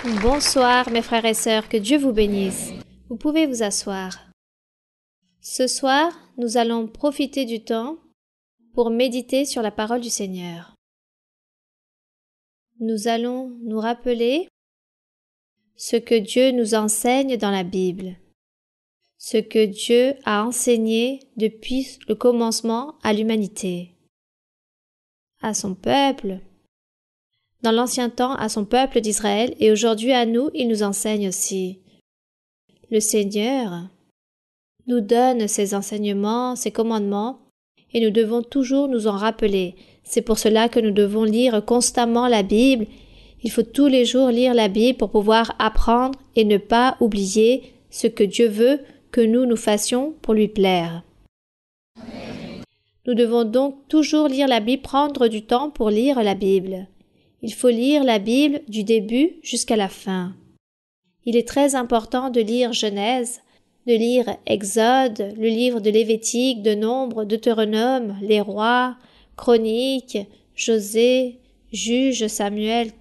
Bonsoir mes frères et sœurs, que Dieu vous bénisse. Vous pouvez vous asseoir. Ce soir, nous allons profiter du temps pour méditer sur la parole du Seigneur. Nous allons nous rappeler ce que Dieu nous enseigne dans la Bible, ce que Dieu a enseigné depuis le commencement à l'humanité, à son peuple, dans l'ancien temps à son peuple d'Israël, et aujourd'hui à nous, il nous enseigne aussi. Le Seigneur nous donne ses enseignements, ses commandements, et nous devons toujours nous en rappeler. C'est pour cela que nous devons lire constamment la Bible. Il faut tous les jours lire la Bible pour pouvoir apprendre et ne pas oublier ce que Dieu veut que nous fassions pour lui plaire. Nous devons donc toujours lire la Bible, prendre du temps pour lire la Bible. Il faut lire la Bible du début jusqu'à la fin. Il est très important de lire Genèse, de lire Exode, le livre de Lévitique, de Nombre, Deutéronome, les rois, Chroniques, Josée, Juges, Samuel.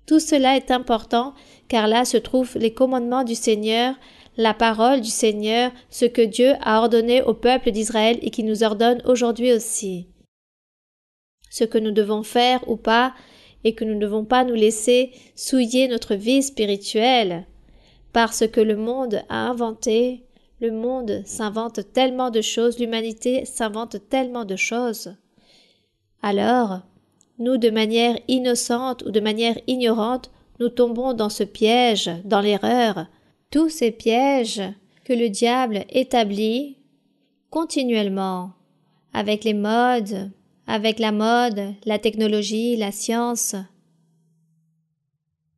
Tout cela est important car là se trouvent les commandements du Seigneur, la parole du Seigneur, ce que Dieu a ordonné au peuple d'Israël et qui nous ordonne aujourd'hui aussi. Ce que nous devons faire ou pas, et que nous ne devons pas nous laisser souiller notre vie spirituelle, parce que le monde a inventé, le monde s'invente tellement de choses, l'humanité s'invente tellement de choses. Alors, nous, de manière innocente ou de manière ignorante, nous tombons dans ce piège, dans l'erreur, tous ces pièges que le diable établit continuellement, avec les modes, avec la mode, la technologie, la science,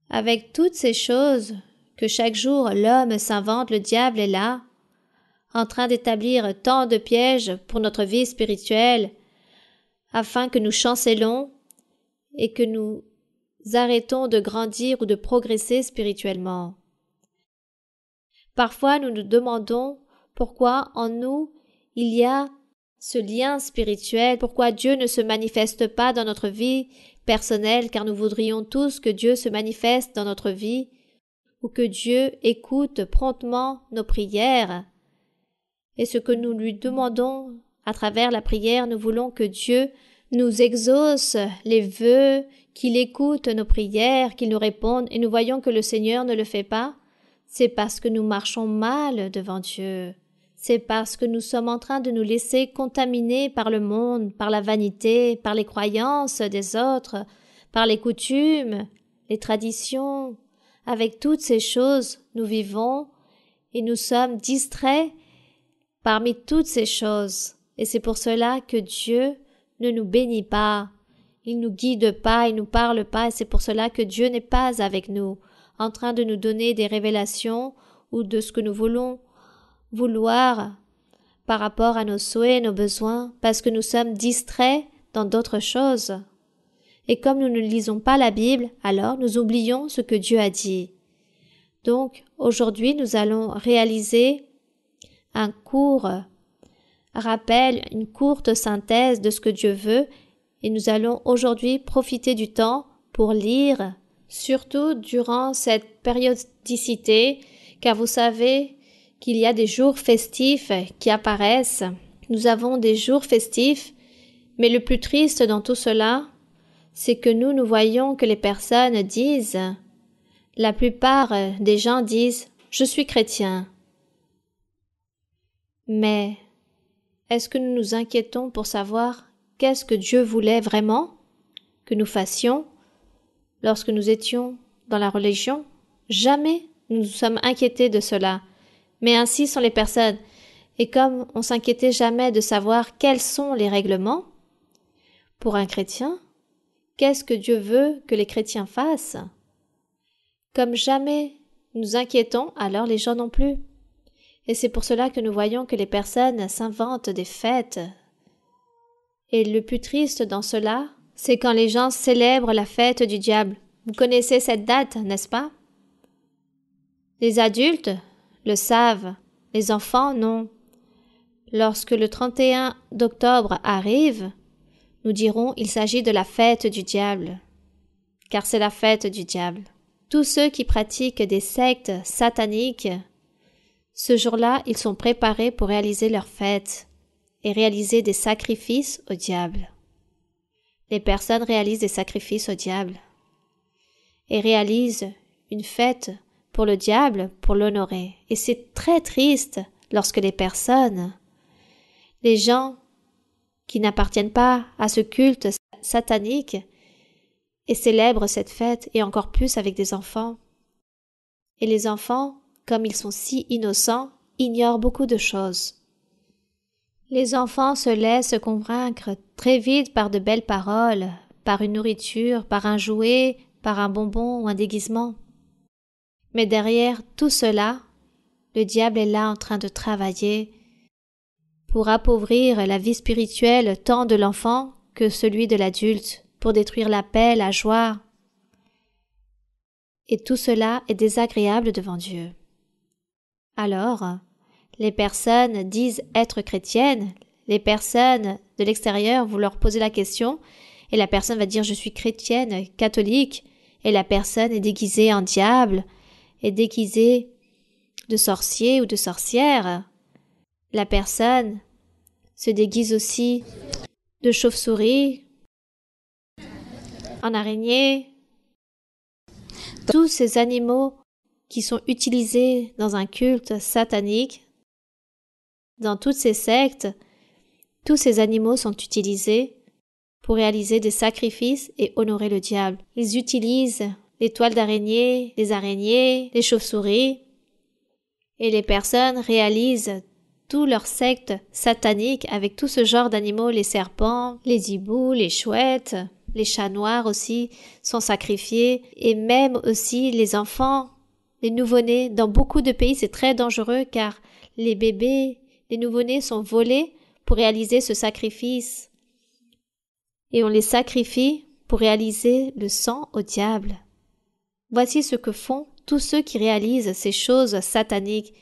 avec toutes ces choses que chaque jour l'homme s'invente, le diable est là, en train d'établir tant de pièges pour notre vie spirituelle, afin que nous chancelons et que nous arrêtons de grandir ou de progresser spirituellement. Parfois nous nous demandons pourquoi en nous il y a ce lien spirituel, pourquoi Dieu ne se manifeste pas dans notre vie personnelle, car nous voudrions tous que Dieu se manifeste dans notre vie, ou que Dieu écoute promptement nos prières. Et ce que nous lui demandons à travers la prière, nous voulons que Dieu nous exauce les vœux, qu'il écoute nos prières, qu'il nous réponde, et nous voyons que le Seigneur ne le fait pas. C'est parce que nous marchons mal devant Dieu. C'est parce que nous sommes en train de nous laisser contaminer par le monde, par la vanité, par les croyances des autres, par les coutumes, les traditions. Avec toutes ces choses, nous vivons et nous sommes distraits parmi toutes ces choses. Et c'est pour cela que Dieu ne nous bénit pas. Il ne nous guide pas, il ne nous parle pas, et c'est pour cela que Dieu n'est pas avec nous, en train de nous donner des révélations ou de ce que nous voulons vouloir par rapport à nos souhaits, nos besoins, parce que nous sommes distraits dans d'autres choses. Et comme nous ne lisons pas la Bible, alors nous oublions ce que Dieu a dit. Donc, aujourd'hui, nous allons réaliser un court rappel, une courte synthèse de ce que Dieu veut, et nous allons aujourd'hui profiter du temps pour lire, surtout durant cette périodicité, car vous savez qu'il y a des jours festifs qui apparaissent. Nous avons des jours festifs, mais le plus triste dans tout cela, c'est que nous voyons que les personnes disent, la plupart des gens disent « je suis chrétien ». Mais est-ce que nous nous inquiétons pour savoir qu'est-ce que Dieu voulait vraiment que nous fassions lorsque nous étions dans la religion? Jamais nous nous sommes inquiétés de cela. Mais ainsi sont les personnes. Et comme on s'inquiétait jamais de savoir quels sont les règlements, pour un chrétien, qu'est-ce que Dieu veut que les chrétiens fassent? Comme jamais nous inquiétons, alors les gens non plus. Et c'est pour cela que nous voyons que les personnes s'inventent des fêtes. Et le plus triste dans cela, c'est quand les gens célèbrent la fête du diable. Vous connaissez cette date, n'est-ce pas? Les adultes le savent, les enfants non. Lorsque le 31 d'octobre arrive, nous dirons il s'agit de la fête du diable, car c'est la fête du diable. tous ceux qui pratiquent des sectes sataniques, ce jour-là, ils sont préparés pour réaliser leur fête et réaliser des sacrifices au diable. Les personnes réalisent des sacrifices au diable et réalisent une fête pour le diable, pour l'honorer. Et c'est très triste lorsque les gens qui n'appartiennent pas à ce culte satanique, et célèbrent cette fête, et encore plus avec des enfants. Et les enfants, comme ils sont si innocents, ignorent beaucoup de choses. Les enfants se laissent convaincre très vite par de belles paroles, par une nourriture, par un jouet, par un bonbon ou un déguisement. Mais derrière tout cela, le diable est là en train de travailler pour appauvrir la vie spirituelle tant de l'enfant que celui de l'adulte, pour détruire la paix, la joie. Et tout cela est désagréable devant Dieu. Alors, les personnes disent être chrétiennes, les personnes de l'extérieur, vous leur posez la question, et la personne va dire « je suis chrétienne, catholique », et la personne est déguisée en diable, est déguisée de sorcier ou de sorcière. La personne se déguise aussi de chauve-souris, en araignée. Tous ces animaux qui sont utilisés dans un culte satanique, dans toutes ces sectes, tous ces animaux sont utilisés pour réaliser des sacrifices et honorer le diable. Ils utilisent les toiles d'araignée, les araignées, les chauves-souris, et les personnes réalisent tout leur secte satanique avec tout ce genre d'animaux, les serpents, les hiboux, les chouettes, les chats noirs aussi sont sacrifiés, et même aussi les enfants, les nouveau-nés. Dans beaucoup de pays, c'est très dangereux car les bébés, les nouveau-nés sont volés pour réaliser ce sacrifice. Et on les sacrifie pour réaliser le sang au diable. Voici ce que font tous ceux qui réalisent ces choses sataniques.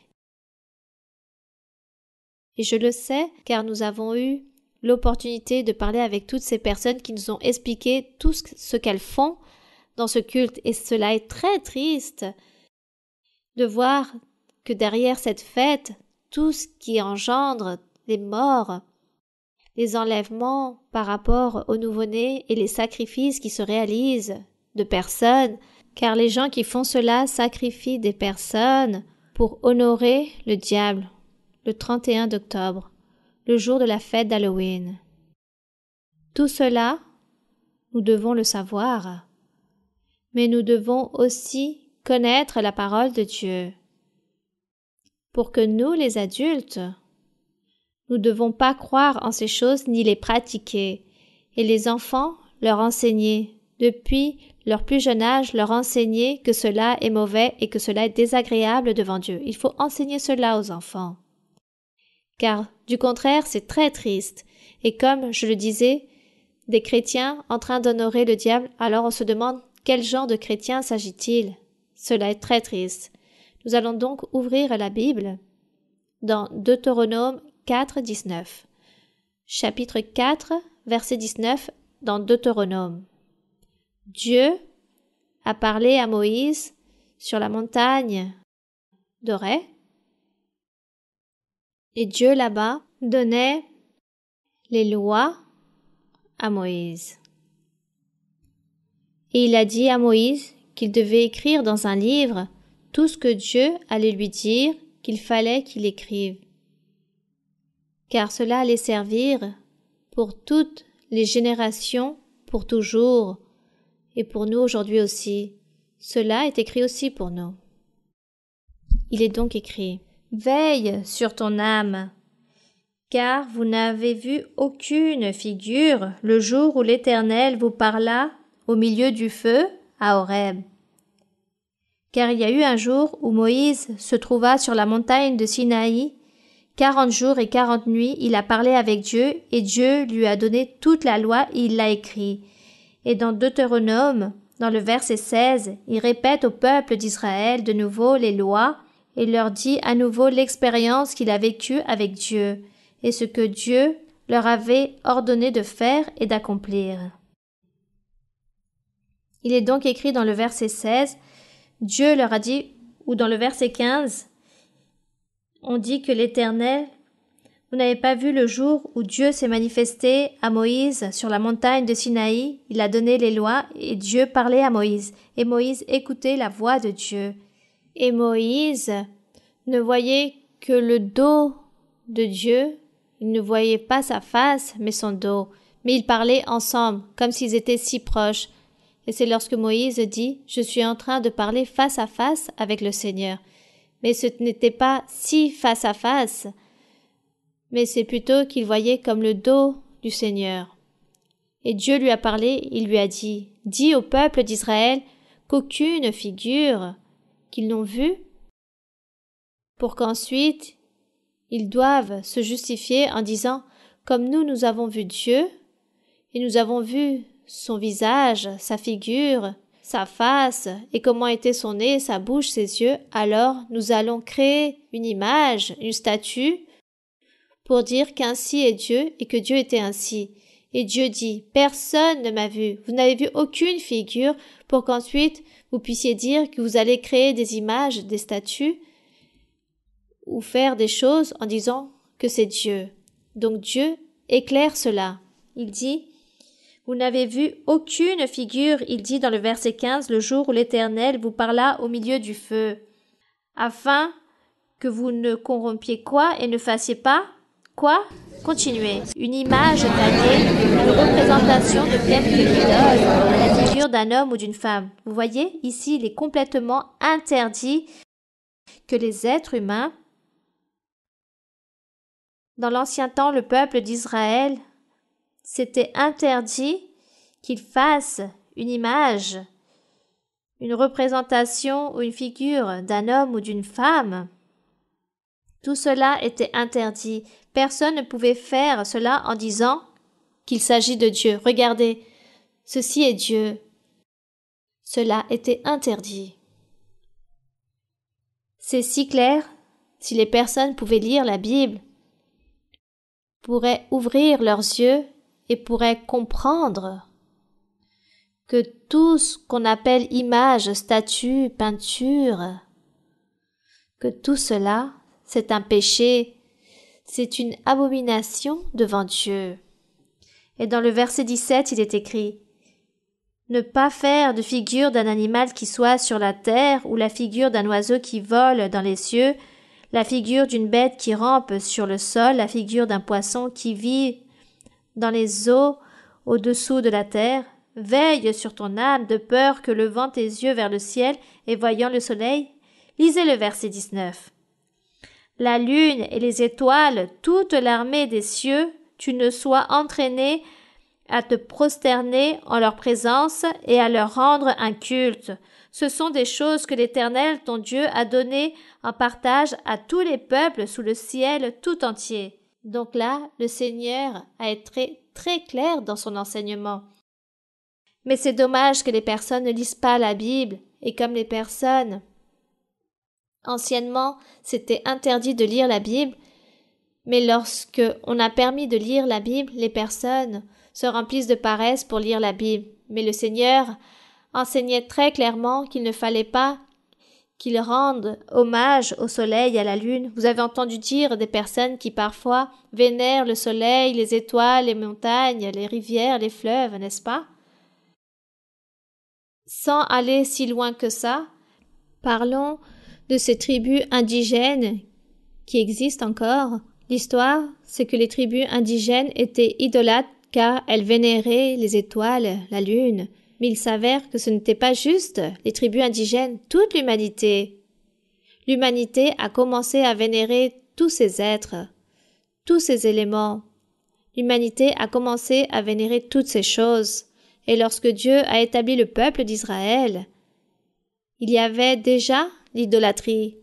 Et je le sais car nous avons eu l'opportunité de parler avec toutes ces personnes qui nous ont expliqué tout ce qu'elles font dans ce culte. Et cela est très triste de voir que derrière cette fête, tout ce qui engendre les morts, les enlèvements par rapport aux nouveau-nés et les sacrifices qui se réalisent de personnes, car les gens qui font cela sacrifient des personnes pour honorer le diable, le 31 d'octobre, le jour de la fête d'Halloween. Tout cela, nous devons le savoir, mais nous devons aussi connaître la parole de Dieu. Pour que nous, les adultes, nous ne devons pas croire en ces choses ni les pratiquer, et les enfants leur enseigner, depuis leur plus jeune âge, leur enseigner que cela est mauvais et que cela est désagréable devant Dieu. Il faut enseigner cela aux enfants. Car, du contraire, c'est très triste. Et comme je le disais, des chrétiens en train d'honorer le diable, alors on se demande quel genre de chrétien s'agit-il. Cela est très triste. Nous allons donc ouvrir la Bible dans Deutéronome 4, 19. Chapitre 4, verset 19 dans Deutéronome. Dieu a parlé à Moïse sur la montagne d'Horeb, et Dieu là-bas donnait les lois à Moïse. Et il a dit à Moïse qu'il devait écrire dans un livre tout ce que Dieu allait lui dire qu'il fallait qu'il écrive, car cela allait servir pour toutes les générations, pour toujours, et pour nous aujourd'hui aussi. Cela est écrit aussi pour nous. Il est donc écrit « Veille sur ton âme, car vous n'avez vu aucune figure le jour où l'Éternel vous parla au milieu du feu à Horeb. » Car il y a eu un jour où Moïse se trouva sur la montagne de Sinaï, 40 jours et 40 nuits, il a parlé avec Dieu, et Dieu lui a donné toute la loi et il l'a écrit. Et dans Deutéronome, dans le verset 16, il répète au peuple d'Israël de nouveau les lois et leur dit à nouveau l'expérience qu'il a vécue avec Dieu et ce que Dieu leur avait ordonné de faire et d'accomplir. Il est donc écrit dans le verset 16 Dieu leur a dit, ou dans le verset 15, on dit que l'Éternel, vous n'avez pas vu le jour où Dieu s'est manifesté à Moïse sur la montagne de Sinaï, il a donné les lois et Dieu parlait à Moïse, et Moïse écoutait la voix de Dieu. Et Moïse ne voyait que le dos de Dieu, il ne voyait pas sa face, mais son dos. Mais ils parlaient ensemble, comme s'ils étaient si proches. Et c'est lorsque Moïse dit « Je suis en train de parler face à face avec le Seigneur ». Mais ce n'était pas si face à face, mais c'est plutôt qu'il voyait comme le dos du Seigneur. Et Dieu lui a parlé, il lui a dit « Dis au peuple d'Israël qu'aucune figure qu'ils n'ont vue, pour qu'ensuite ils doivent se justifier en disant « Comme nous avons vu Dieu, et nous avons vu son visage, sa figure, sa face, et comment était son nez, sa bouche, ses yeux, alors nous allons créer une image, une statue, pour dire qu'ainsi est Dieu et que Dieu était ainsi. » Et Dieu dit « Personne ne m'a vu, vous n'avez vu aucune figure, pour qu'ensuite vous puissiez dire que vous allez créer des images, des statues, ou faire des choses en disant que c'est Dieu. » Donc Dieu éclaire cela. Il dit « Vous n'avez vu aucune figure, il dit dans le verset 15, le jour où l'Éternel vous parla au milieu du feu, afin que vous ne corrompiez quoi et ne fassiez pas quoi? Continuez. Une image taillée, une représentation de quelque idole, la figure d'un homme ou d'une femme. Vous voyez, ici, il est complètement interdit que les êtres humains, dans l'ancien temps, le peuple d'Israël, c'était interdit qu'ils fassent une image, une représentation ou une figure d'un homme ou d'une femme. Tout cela était interdit. Personne ne pouvait faire cela en disant qu'il s'agit de Dieu. Regardez, ceci est Dieu. Cela était interdit. C'est si clair, si les personnes pouvaient lire la Bible, pourraient ouvrir leurs yeux et pourraient comprendre que tout ce qu'on appelle image, statue, peinture, que tout cela, c'est un péché, c'est une abomination devant Dieu. Et dans le verset 17, il est écrit « Ne pas faire de figure d'un animal qui soit sur la terre, ou la figure d'un oiseau qui vole dans les cieux, la figure d'une bête qui rampe sur le sol, la figure d'un poisson qui vit dans les eaux au-dessous de la terre. Veille sur ton âme, de peur que levant tes yeux vers le ciel et voyant le soleil. » Lisez le verset 19. La lune et les étoiles, toute l'armée des cieux, tu ne sois entraîné à te prosterner en leur présence et à leur rendre un culte. Ce sont des choses que l'Éternel, ton Dieu, a données en partage à tous les peuples sous le ciel tout entier. Donc là, le Seigneur a été très clair dans son enseignement. Mais c'est dommage que les personnes ne lisent pas la Bible, et comme les personnes anciennement, c'était interdit de lire la Bible, mais lorsque on a permis de lire la Bible, les personnes se remplissent de paresse pour lire la Bible. Mais le Seigneur enseignait très clairement qu'il ne fallait pas qu'ils rendent hommage au soleil et à la lune. Vous avez entendu dire des personnes qui parfois vénèrent le soleil, les étoiles, les montagnes, les rivières, les fleuves, n'est-ce pas? Sans aller si loin que ça, parlons de ces tribus indigènes qui existent encore. L'histoire, c'est que les tribus indigènes étaient idolâtres car elles vénéraient les étoiles, la lune. Mais il s'avère que ce n'était pas juste les tribus indigènes, toute l'humanité. L'humanité a commencé à vénérer tous ces êtres, tous ces éléments. L'humanité a commencé à vénérer toutes ces choses. Et lorsque Dieu a établi le peuple d'Israël, il y avait déjà l'idolâtrie.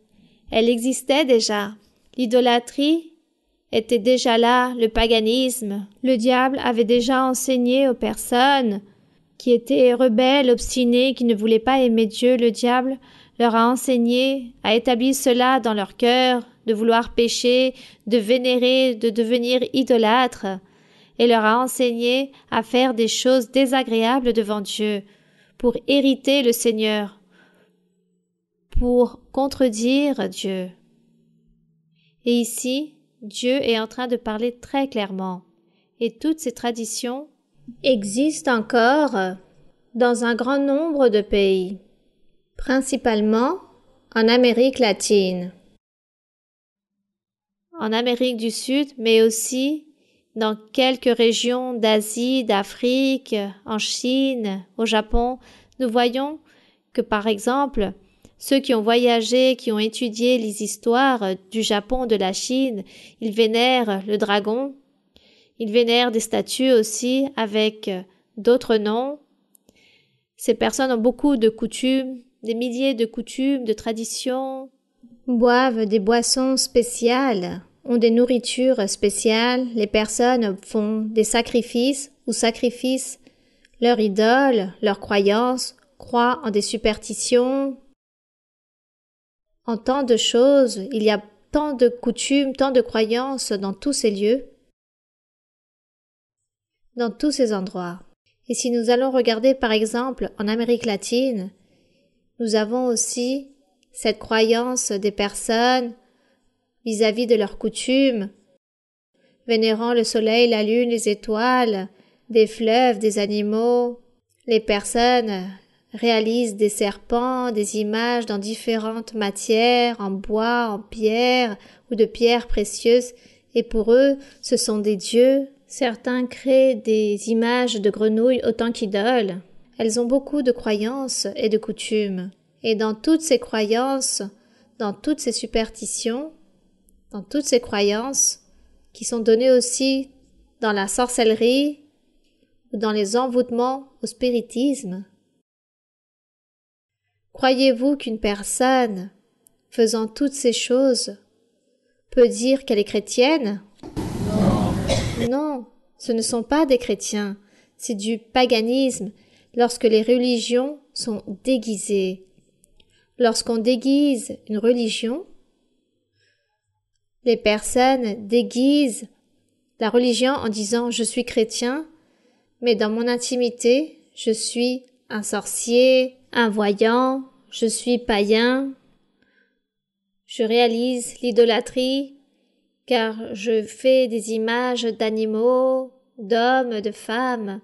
Elle existait déjà. L'idolâtrie était déjà là, le paganisme. Le diable avait déjà enseigné aux personnes qui étaient rebelles, obstinés, qui ne voulaient pas aimer Dieu. Le diable leur a enseigné, a établi cela dans leur cœur, de vouloir pécher, de vénérer, de devenir idolâtres, et leur a enseigné à faire des choses désagréables devant Dieu, pour hériter le Seigneur, pour contredire Dieu. Et ici, Dieu est en train de parler très clairement. Et toutes ces traditions existent encore dans un grand nombre de pays, principalement en Amérique latine, en Amérique du Sud, mais aussi dans quelques régions d'Asie, d'Afrique, en Chine, au Japon. Nous voyons que, par exemple, ceux qui ont voyagé, qui ont étudié les histoires du Japon, de la Chine, ils vénèrent le dragon, ils vénèrent des statues aussi avec d'autres noms. Ces personnes ont beaucoup de coutumes, des milliers de coutumes, de traditions, boivent des boissons spéciales, ont des nourritures spéciales, les personnes font des sacrifices ou sacrifient leur idole, leurs croyances, croient en des superstitions, en tant de choses, il y a tant de coutumes, tant de croyances dans tous ces lieux, dans tous ces endroits. Et si nous allons regarder par exemple en Amérique latine, nous avons aussi cette croyance des personnes vis-à-vis de leurs coutumes, vénérant le soleil, la lune, les étoiles, des fleuves, des animaux. Les personnes réalisent des serpents, des images dans différentes matières, en bois, en pierre ou de pierres précieuses, et pour eux, ce sont des dieux. Certains créent des images de grenouilles autant qu'idoles. Elles ont beaucoup de croyances et de coutumes. Et dans toutes ces croyances, dans toutes ces superstitions, dans toutes ces croyances, qui sont données aussi dans la sorcellerie ou dans les envoûtements au spiritisme, croyez-vous qu'une personne faisant toutes ces choses peut dire qu'elle est chrétienne? Non, ce ne sont pas des chrétiens, c'est du paganisme lorsque les religions sont déguisées. Lorsqu'on déguise une religion, les personnes déguisent la religion en disant « je suis chrétien », mais dans mon intimité, je suis un sorcier, un voyant, je suis païen. Je réalise l'idolâtrie car je fais des images d'animaux, d'hommes, de femmes.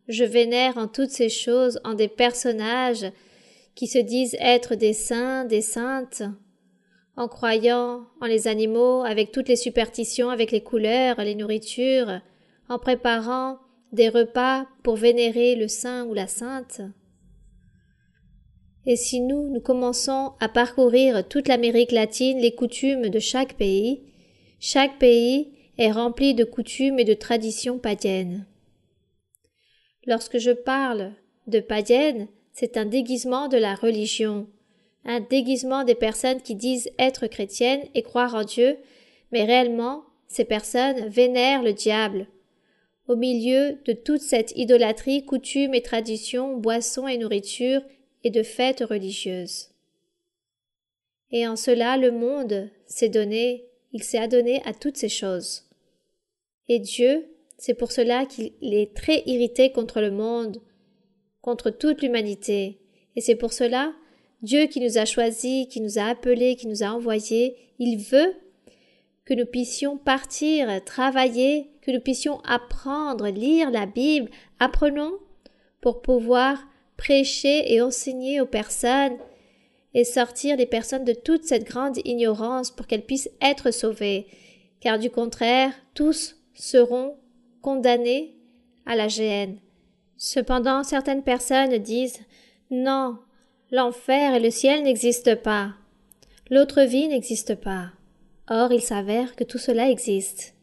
Je vénère en toutes ces choses en des personnages qui se disent être des saints, des saintes, en croyant en les animaux, avec toutes les superstitions, avec les couleurs, les nourritures, en préparant des repas pour vénérer le saint ou la sainte. Et si nous commençons à parcourir toute l'Amérique latine, les coutumes de chaque pays est rempli de coutumes et de traditions païennes. Lorsque je parle de païenne, c'est un déguisement de la religion, un déguisement des personnes qui disent être chrétiennes et croire en Dieu, mais réellement, ces personnes vénèrent le diable. Au milieu de toute cette idolâtrie, coutumes et traditions, boissons et nourriture, et de fêtes religieuses. Et en cela, le monde il s'est adonné à toutes ces choses. Et Dieu, c'est pour cela qu'il est très irrité contre le monde, contre toute l'humanité. Et c'est pour cela, Dieu qui nous a choisis, qui nous a appelés, qui nous a envoyés, il veut que nous puissions partir, travailler, que nous puissions apprendre, lire la Bible. Apprenons pour pouvoir prêcher et enseigner aux personnes et sortir les personnes de toute cette grande ignorance pour qu'elles puissent être sauvées, car du contraire, tous seront condamnés à la géhenne. Cependant, certaines personnes disent « Non, l'enfer et le ciel n'existent pas. L'autre vie n'existe pas. » Or, il s'avère que tout cela existe.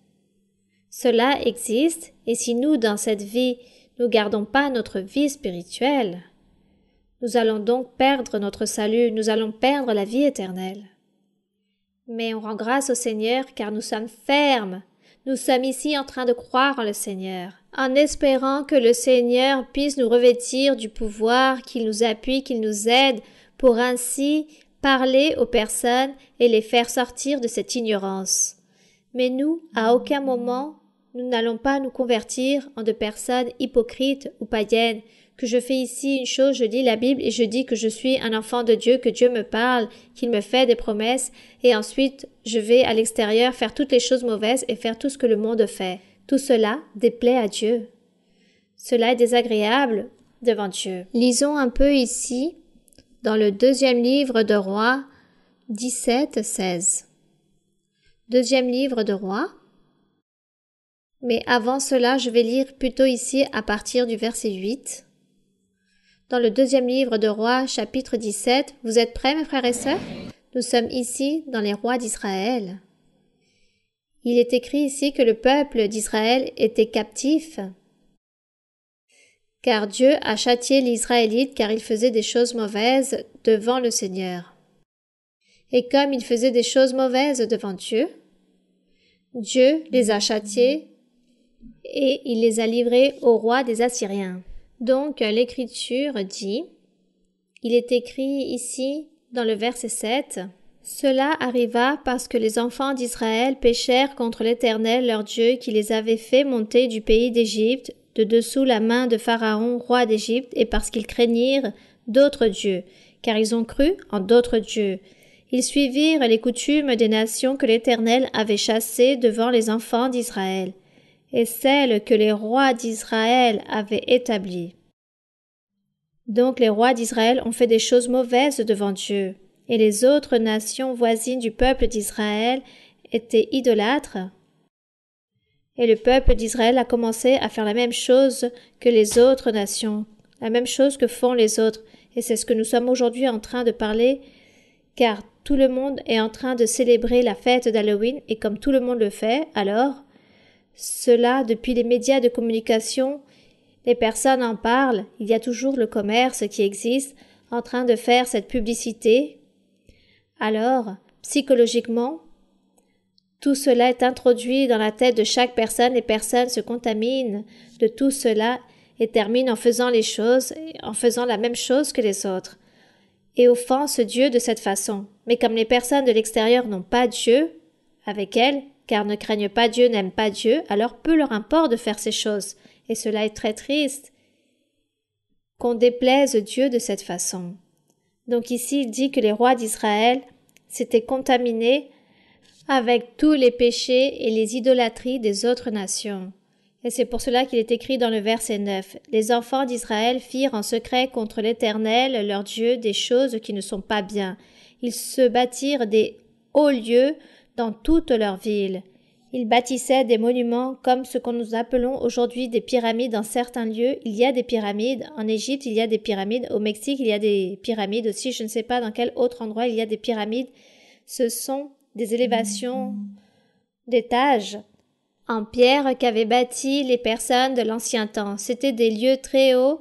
Cela existe, et si nous, dans cette vie, nous gardons pas notre vie spirituelle, nous allons donc perdre notre salut, nous allons perdre la vie éternelle. Mais on rend grâce au Seigneur car nous sommes fermes. Nous sommes ici en train de croire en le Seigneur, en espérant que le Seigneur puisse nous revêtir du pouvoir, qu'il nous appuie, qu'il nous aide pour ainsi parler aux personnes et les faire sortir de cette ignorance. Mais nous, à aucun moment, nous n'allons pas nous convertir en de personnes hypocrites ou païennes. que je fais ici une chose, je lis la Bible et je dis que je suis un enfant de Dieu, que Dieu me parle, qu'il me fait des promesses, et ensuite je vais à l'extérieur faire toutes les choses mauvaises et faire tout ce que le monde fait. Tout cela déplaît à Dieu. Cela est désagréable devant Dieu. Lisons un peu ici, dans le 2e livre de Rois, 17-16. 2e livre de Rois. Mais avant cela, je vais lire plutôt ici à partir du verset 8. Dans le 2e livre de Rois, chapitre 17, vous êtes prêts, mes frères et sœurs? Nous sommes ici dans les rois d'Israël. Il est écrit ici que le peuple d'Israël était captif, car Dieu a châtié les Israélites car ils faisaient des choses mauvaises devant le Seigneur. Et comme ils faisaient des choses mauvaises devant Dieu, Dieu les a châtiés et il les a livrés au roi des Assyriens. Donc l'Écriture dit, il est écrit ici dans le verset 7, « Cela arriva parce que les enfants d'Israël péchèrent contre l'Éternel leur Dieu qui les avait fait monter du pays d'Égypte de dessous la main de Pharaon, roi d'Égypte, et parce qu'ils craignirent d'autres dieux, car ils ont cru en d'autres dieux. Ils suivirent les coutumes des nations que l'Éternel avait chassées devant les enfants d'Israël, et celles que les rois d'Israël avaient établies. » Donc les rois d'Israël ont fait des choses mauvaises devant Dieu, et les autres nations voisines du peuple d'Israël étaient idolâtres. Et le peuple d'Israël a commencé à faire la même chose que les autres nations, la même chose que font les autres, et c'est ce que nous sommes aujourd'hui en train de parler, car tout le monde est en train de célébrer la fête d'Halloween, et comme tout le monde le fait, alors, cela depuis les médias de communication, les personnes en parlent, il y a toujours le commerce qui existe en train de faire cette publicité. Alors, psychologiquement, tout cela est introduit dans la tête de chaque personne, les personnes se contaminent de tout cela et terminent en faisant les choses, en faisant la même chose que les autres, et offensent Dieu de cette façon. Mais comme les personnes de l'extérieur n'ont pas Dieu avec elles, car ne craignent pas Dieu, n'aiment pas Dieu, alors peu leur importe de faire ces choses. Et cela est très triste qu'on déplaise Dieu de cette façon. Donc ici, il dit que les rois d'Israël s'étaient contaminés avec tous les péchés et les idolâtries des autres nations. Et c'est pour cela qu'il est écrit dans le verset 9, « Les enfants d'Israël firent en secret contre l'Éternel, leur Dieu, des choses qui ne sont pas bien. Ils se bâtirent des hauts lieux dans toutes leurs villes. Ils bâtissaient des monuments comme ce que nous appelons aujourd'hui des pyramides dans certains lieux. Il y a des pyramides. En Égypte, il y a des pyramides. Au Mexique, il y a des pyramides aussi. Je ne sais pas dans quel autre endroit il y a des pyramides. Ce sont des élévations d'étages en pierre qu'avaient bâti les personnes de l'ancien temps. C'étaient des lieux très hauts.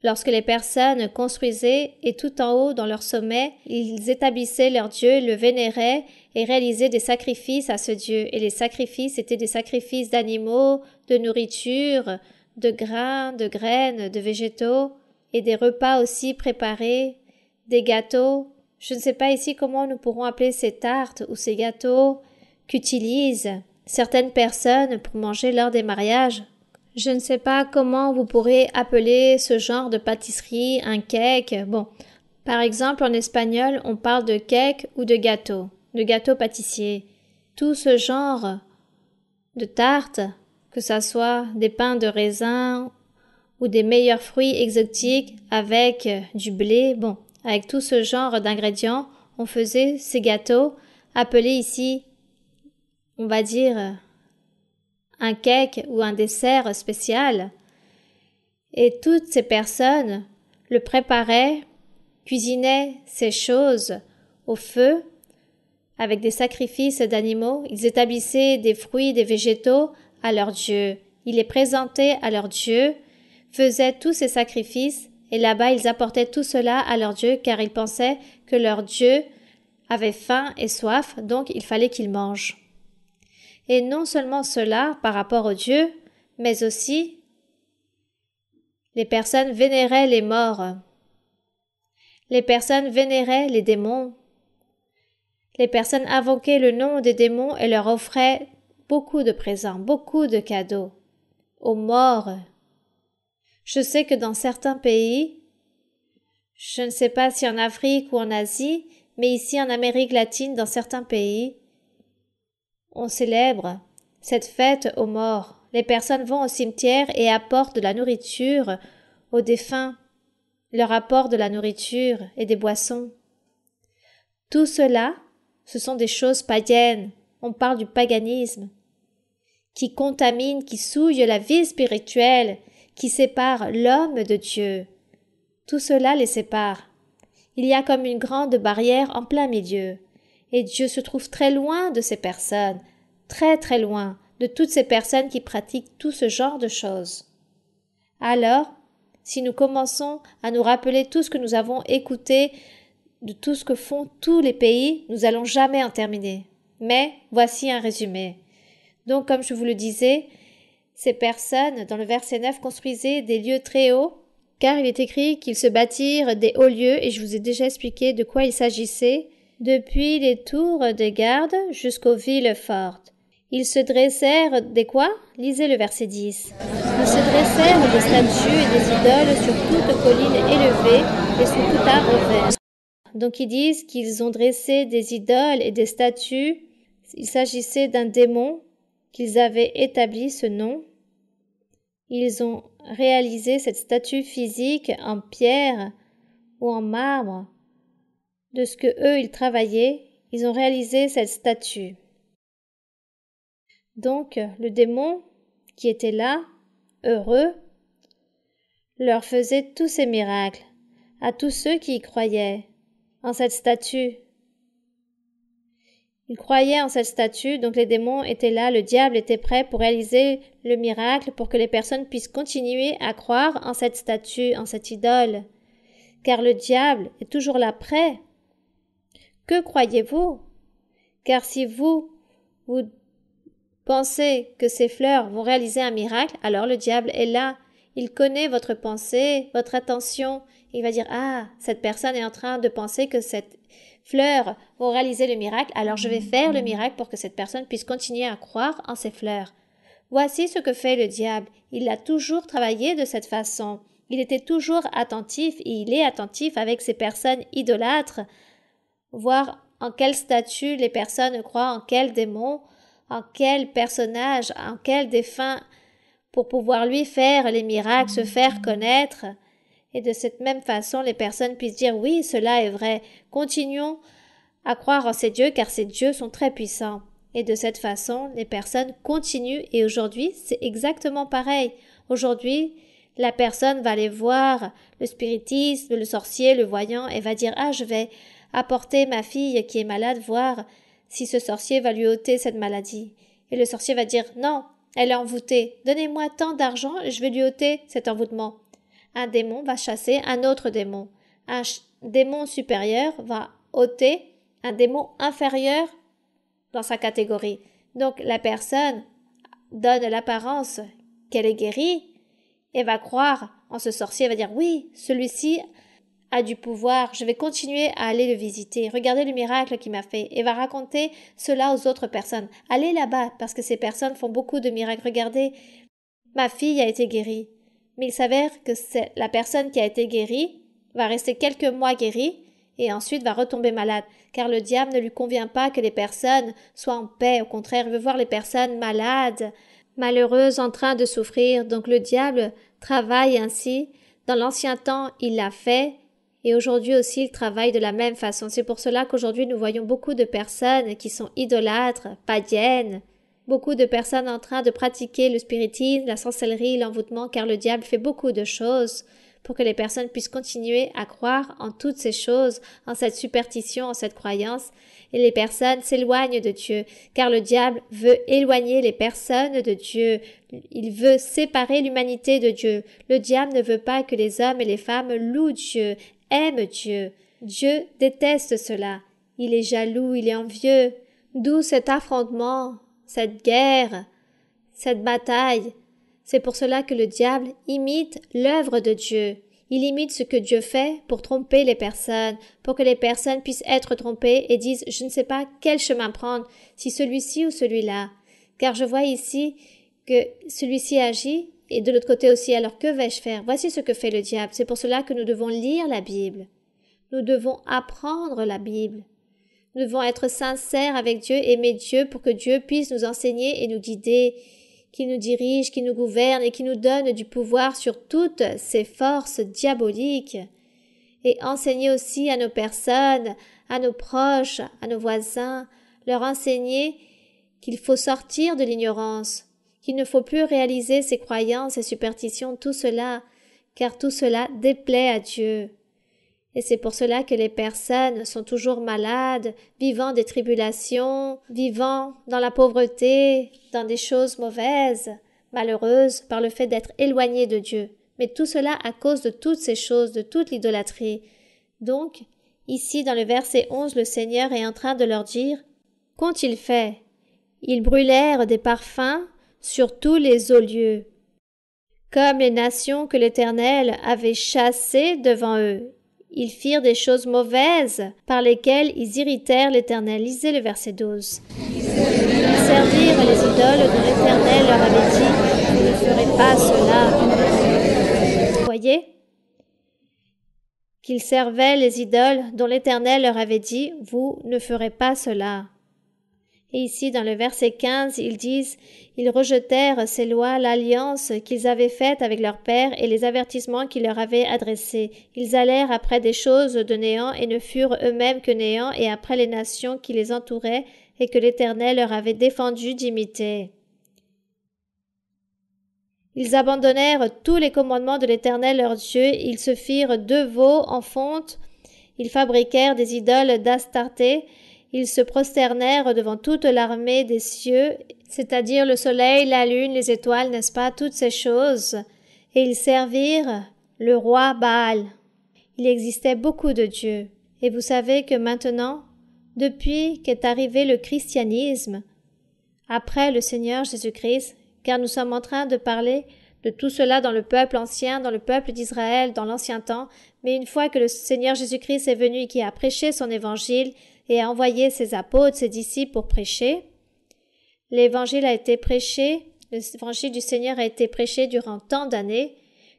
Lorsque les personnes construisaient, et tout en haut dans leur sommet, ils établissaient leur Dieu, le vénéraient et réalisaient des sacrifices à ce Dieu. Et les sacrifices étaient des sacrifices d'animaux, de nourriture, de grains, de graines, de végétaux, et des repas aussi préparés, des gâteaux. Je ne sais pas ici comment nous pourrons appeler ces tartes ou ces gâteaux qu'utilisent certaines personnes pour manger lors des mariages. Je ne sais pas comment vous pourrez appeler ce genre de pâtisserie un cake. Bon, par exemple, en espagnol, on parle de cake ou de gâteau pâtissier. Tout ce genre de tarte, que ça soit des pains de raisin ou des meilleurs fruits exotiques avec du blé, bon, avec tout ce genre d'ingrédients, on faisait ces gâteaux appelés ici, on va dire, un cake ou un dessert spécial. Et toutes ces personnes le préparaient, cuisinaient ces choses au feu avec des sacrifices d'animaux. Ils établissaient des fruits, des végétaux à leur Dieu. Ils les présentaient à leur Dieu, faisaient tous ces sacrifices et là-bas ils apportaient tout cela à leur Dieu car ils pensaient que leur Dieu avait faim et soif, donc il fallait qu'ils mangent. Et non seulement cela par rapport au Dieu, mais aussi les personnes vénéraient les morts. Les personnes vénéraient les démons. Les personnes invoquaient le nom des démons et leur offraient beaucoup de présents, beaucoup de cadeaux aux morts. Je sais que dans certains pays, je ne sais pas si en Afrique ou en Asie, mais ici en Amérique latine, dans certains pays, on célèbre cette fête aux morts. Les personnes vont au cimetière et apportent de la nourriture aux défunts, leur apportent de la nourriture et des boissons. Tout cela, ce sont des choses païennes. On parle du paganisme, qui contamine, qui souille la vie spirituelle, qui sépare l'homme de Dieu. Tout cela les sépare. Il y a comme une grande barrière en plein milieu. Et Dieu se trouve très loin de ces personnes, très très loin de toutes ces personnes qui pratiquent tout ce genre de choses. Alors, si nous commençons à nous rappeler tout ce que nous avons écouté, de tout ce que font tous les pays, nous n'allons jamais en terminer. Mais voici un résumé. Donc, comme je vous le disais, ces personnes, dans le verset 9, construisaient des lieux très hauts, car il est écrit qu'ils se bâtirent des hauts lieux, et je vous ai déjà expliqué de quoi il s'agissait, depuis les tours des gardes jusqu'aux villes fortes. Ils se dressèrent des quoi? Lisez le verset 10. Ils se dressèrent des statues et des idoles sur toute colline élevée et sous tout arbre vert. Donc ils disent qu'ils ont dressé des idoles et des statues. Il s'agissait d'un démon qu'ils avaient établi ce nom. Ils ont réalisé cette statue physique en pierre ou en marbre. De ce que eux ils travaillaient, ils ont réalisé cette statue. Donc le démon qui était là, heureux, leur faisait tous ces miracles à tous ceux qui y croyaient en cette statue. Ils croyaient en cette statue, donc les démons étaient là, le diable était prêt pour réaliser le miracle, pour que les personnes puissent continuer à croire en cette statue, en cette idole. Car le diable est toujours là prêt. Que croyez-vous? Car si vous pensez que ces fleurs vont réaliser un miracle, alors le diable est là. Il connaît votre pensée, votre attention. Il va dire, ah, cette personne est en train de penser que cette fleurs vont réaliser le miracle, alors je vais faire le miracle pour que cette personne puisse continuer à croire en ces fleurs. Voici ce que fait le diable. Il a toujours travaillé de cette façon. Il était toujours attentif et il est attentif avec ces personnes idolâtres, voir en quel statut les personnes croient, en quel démon, en quel personnage, en quel défunt, pour pouvoir lui faire les miracles, se faire connaître. Et de cette même façon, les personnes puissent dire oui, cela est vrai. Continuons à croire en ces dieux car ces dieux sont très puissants. Et de cette façon, les personnes continuent et aujourd'hui, c'est exactement pareil. Aujourd'hui, la personne va aller voir le spiritisme, le sorcier, le voyant et va dire ah, je vais apporter ma fille qui est malade voir si ce sorcier va lui ôter cette maladie. Et le sorcier va dire non, elle est envoûtée. Donnez-moi tant d'argent et je vais lui ôter cet envoûtement. Un démon va chasser un autre démon. Un démon supérieur va ôter un démon inférieur dans sa catégorie. Donc la personne donne l'apparence qu'elle est guérie et va croire en ce sorcier, va dire oui, celui-ci a du pouvoir, je vais continuer à aller le visiter. Regardez le miracle qu'il m'a fait et va raconter cela aux autres personnes. Allez là-bas parce que ces personnes font beaucoup de miracles. Regardez, ma fille a été guérie. Mais il s'avère que c'est la personne qui a été guérie va rester quelques mois guérie et ensuite va retomber malade, car le diable ne lui convient pas que les personnes soient en paix, au contraire, il veut voir les personnes malades, malheureuses, en train de souffrir, donc le diable travaille ainsi. Dans l'ancien temps, il l'a fait, et aujourd'hui aussi, il travaille de la même façon. C'est pour cela qu'aujourd'hui, nous voyons beaucoup de personnes qui sont idolâtres, païennes, beaucoup de personnes en train de pratiquer le spiritisme, la sorcellerie, l'envoûtement, car le diable fait beaucoup de choses pour que les personnes puissent continuer à croire en toutes ces choses, en cette superstition, en cette croyance, et les personnes s'éloignent de Dieu, car le diable veut éloigner les personnes de Dieu. Il veut séparer l'humanité de Dieu. Le diable ne veut pas que les hommes et les femmes louent Dieu, aiment Dieu. Dieu déteste cela. Il est jaloux, il est envieux. D'où cet affrontement, cette guerre, cette bataille. C'est pour cela que le diable imite l'œuvre de Dieu. Il imite ce que Dieu fait pour tromper les personnes, pour que les personnes puissent être trompées et disent « je ne sais pas quel chemin prendre, si celui-ci ou celui-là ». Car je vois ici que celui-ci agit Et de l'autre côté aussi, alors que vais-je faire? Voici ce que fait le diable. C'est pour cela que nous devons lire la Bible. Nous devons apprendre la Bible. Nous devons être sincères avec Dieu, aimer Dieu pour que Dieu puisse nous enseigner et nous guider, qu'il nous dirige, qu'il nous gouverne et qu'il nous donne du pouvoir sur toutes ces forces diaboliques. Et enseigner aussi à nos personnes, à nos proches, à nos voisins, leur enseigner qu'il faut sortir de l'ignorance, qu'il ne faut plus réaliser ces croyances et superstitions, tout cela, car tout cela déplaît à Dieu. Et c'est pour cela que les personnes sont toujours malades, vivant des tribulations, vivant dans la pauvreté, dans des choses mauvaises, malheureuses, par le fait d'être éloignées de Dieu. Mais tout cela à cause de toutes ces choses, de toute l'idolâtrie. Donc, ici dans le verset 11, le Seigneur est en train de leur dire « Qu'ont-ils fait? Ils brûlèrent des parfums sur tous les hauts lieux, comme les nations que l'Éternel avait chassées devant eux. Ils firent des choses mauvaises par lesquelles ils irritèrent l'Éternel. » Lisez le verset 12. Ils servirent les idoles dont l'Éternel leur avait dit « Vous ne ferez pas cela. » Voyez? Qu'ils servaient les idoles dont l'Éternel leur avait dit « Vous ne ferez pas cela. » Et ici, dans le verset 15, ils disent « Ils rejetèrent ces lois, l'alliance qu'ils avaient faite avec leur père et les avertissements qu'il leur avait adressés. Ils allèrent après des choses de néant et ne furent eux-mêmes que néant et après les nations qui les entouraient et que l'Éternel leur avait défendu d'imiter. » Ils abandonnèrent tous les commandements de l'Éternel leur Dieu, ils se firent 2 veaux en fonte, ils fabriquèrent des idoles d'Astarté, ils se prosternèrent devant toute l'armée des cieux, c'est-à-dire le soleil, la lune, les étoiles, n'est-ce pas, toutes ces choses, et ils servirent le roi Baal. Il existait beaucoup de dieux, et vous savez que maintenant, depuis qu'est arrivé le christianisme, après le Seigneur Jésus-Christ, car nous sommes en train de parler de tout cela dans le peuple ancien, dans le peuple d'Israël, dans l'ancien temps, mais une fois que le Seigneur Jésus-Christ est venu et qui a prêché son évangile et a envoyé ses apôtres, ses disciples pour prêcher, l'évangile a été prêché, l'évangile du Seigneur a été prêché durant tant d'années.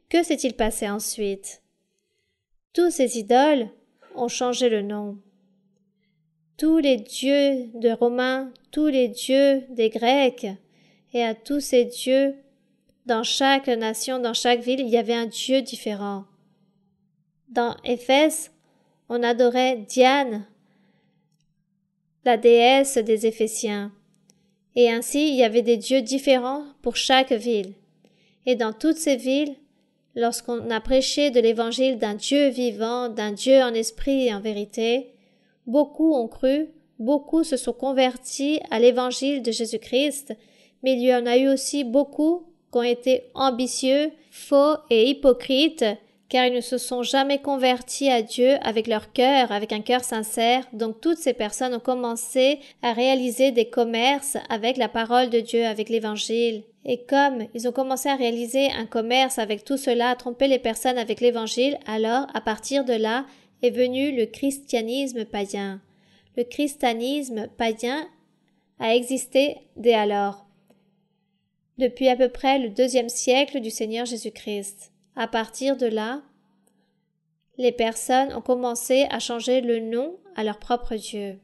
Que s'est-il passé ensuite? Tous ces idoles ont changé le nom. Tous les dieux des Romains, tous les dieux des Grecs, et à tous ces dieux, dans chaque nation, dans chaque ville, il y avait un dieu différent. Dans Éphèse, on adorait Diane, la déesse des Éphésiens. Et ainsi, il y avait des dieux différents pour chaque ville. Et dans toutes ces villes, lorsqu'on a prêché de l'évangile d'un Dieu vivant, d'un Dieu en esprit et en vérité, beaucoup ont cru, beaucoup se sont convertis à l'évangile de Jésus-Christ, mais il y en a eu aussi beaucoup qui ont été ambitieux, faux et hypocrites, car ils ne se sont jamais convertis à Dieu avec leur cœur, avec un cœur sincère. Donc toutes ces personnes ont commencé à réaliser des commerces avec la parole de Dieu, avec l'Évangile. Et comme ils ont commencé à réaliser un commerce avec tout cela, à tromper les personnes avec l'Évangile, alors à partir de là est venu le christianisme païen. Le christianisme païen a existé dès alors, depuis à peu près le 2e siècle du Seigneur Jésus-Christ. À partir de là, les personnes ont commencé à changer le nom à leur propre Dieu.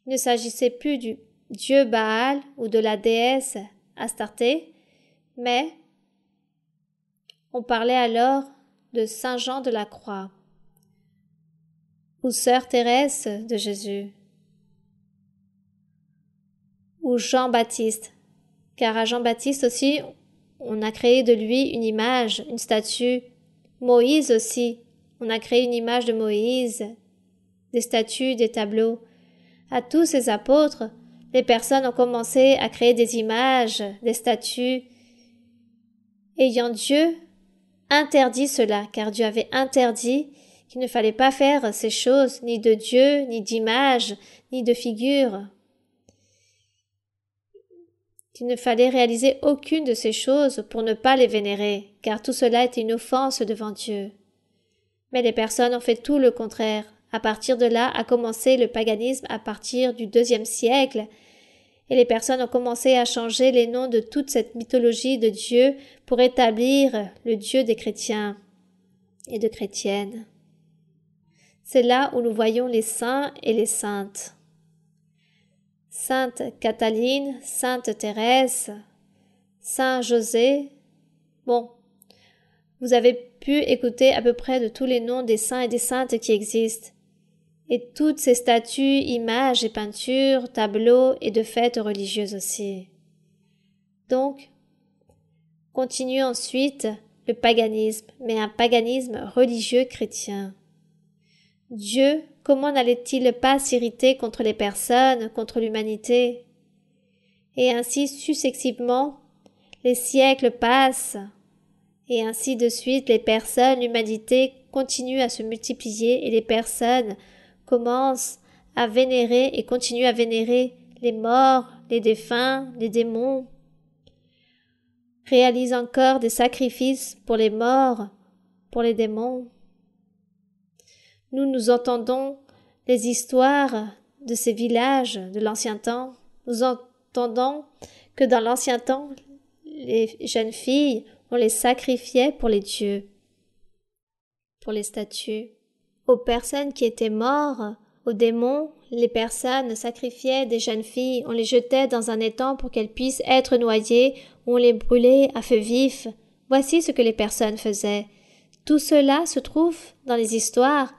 Il ne s'agissait plus du Dieu Baal ou de la déesse Astarté, mais on parlait alors de Saint Jean de la Croix ou Sœur Thérèse de Jésus ou Jean-Baptiste, car à Jean-Baptiste aussi on a créé de lui une image, une statue. Moïse aussi, on a créé une image de Moïse, des statues, des tableaux. À tous ces apôtres, les personnes ont commencé à créer des images, des statues, ayant Dieu interdit cela, car Dieu avait interdit qu'il ne fallait pas faire ces choses, ni de Dieu, ni d'image, ni de figure. Qu'il ne fallait réaliser aucune de ces choses pour ne pas les vénérer, car tout cela était une offense devant Dieu. Mais les personnes ont fait tout le contraire. À partir de là a commencé le paganisme à partir du 2e siècle, Et les personnes ont commencé à changer les noms de toute cette mythologie de Dieu pour établir le Dieu des chrétiens et de chrétiennes. C'est là où nous voyons les saints et les saintes. Sainte Cataline, Sainte Thérèse, Saint José. Bon, vous avez pu écouter à peu près de tous les noms des saints et des saintes qui existent. Et toutes ces statues, images et peintures, tableaux et de fêtes religieuses aussi. Donc, continue ensuite le paganisme, mais un paganisme religieux chrétien. Dieu, comment n'allait-il pas s'irriter contre les personnes, contre l'humanité? Et ainsi successivement, les siècles passent, et ainsi de suite, les personnes, l'humanité continue à se multiplier et les personnes commencent à vénérer et continuent à vénérer les morts, les défunts, les démons, réalisent encore des sacrifices pour les morts, pour les démons. Nous entendons les histoires de ces villages de l'ancien temps. Nous entendons que dans l'ancien temps, les jeunes filles, on les sacrifiait pour les dieux, pour les statues. Aux personnes qui étaient mortes, aux démons, les personnes sacrifiaient des jeunes filles, on les jetait dans un étang pour qu'elles puissent être noyées, ou on les brûlait à feu vif. Voici ce que les personnes faisaient. Tout cela se trouve dans les histoires.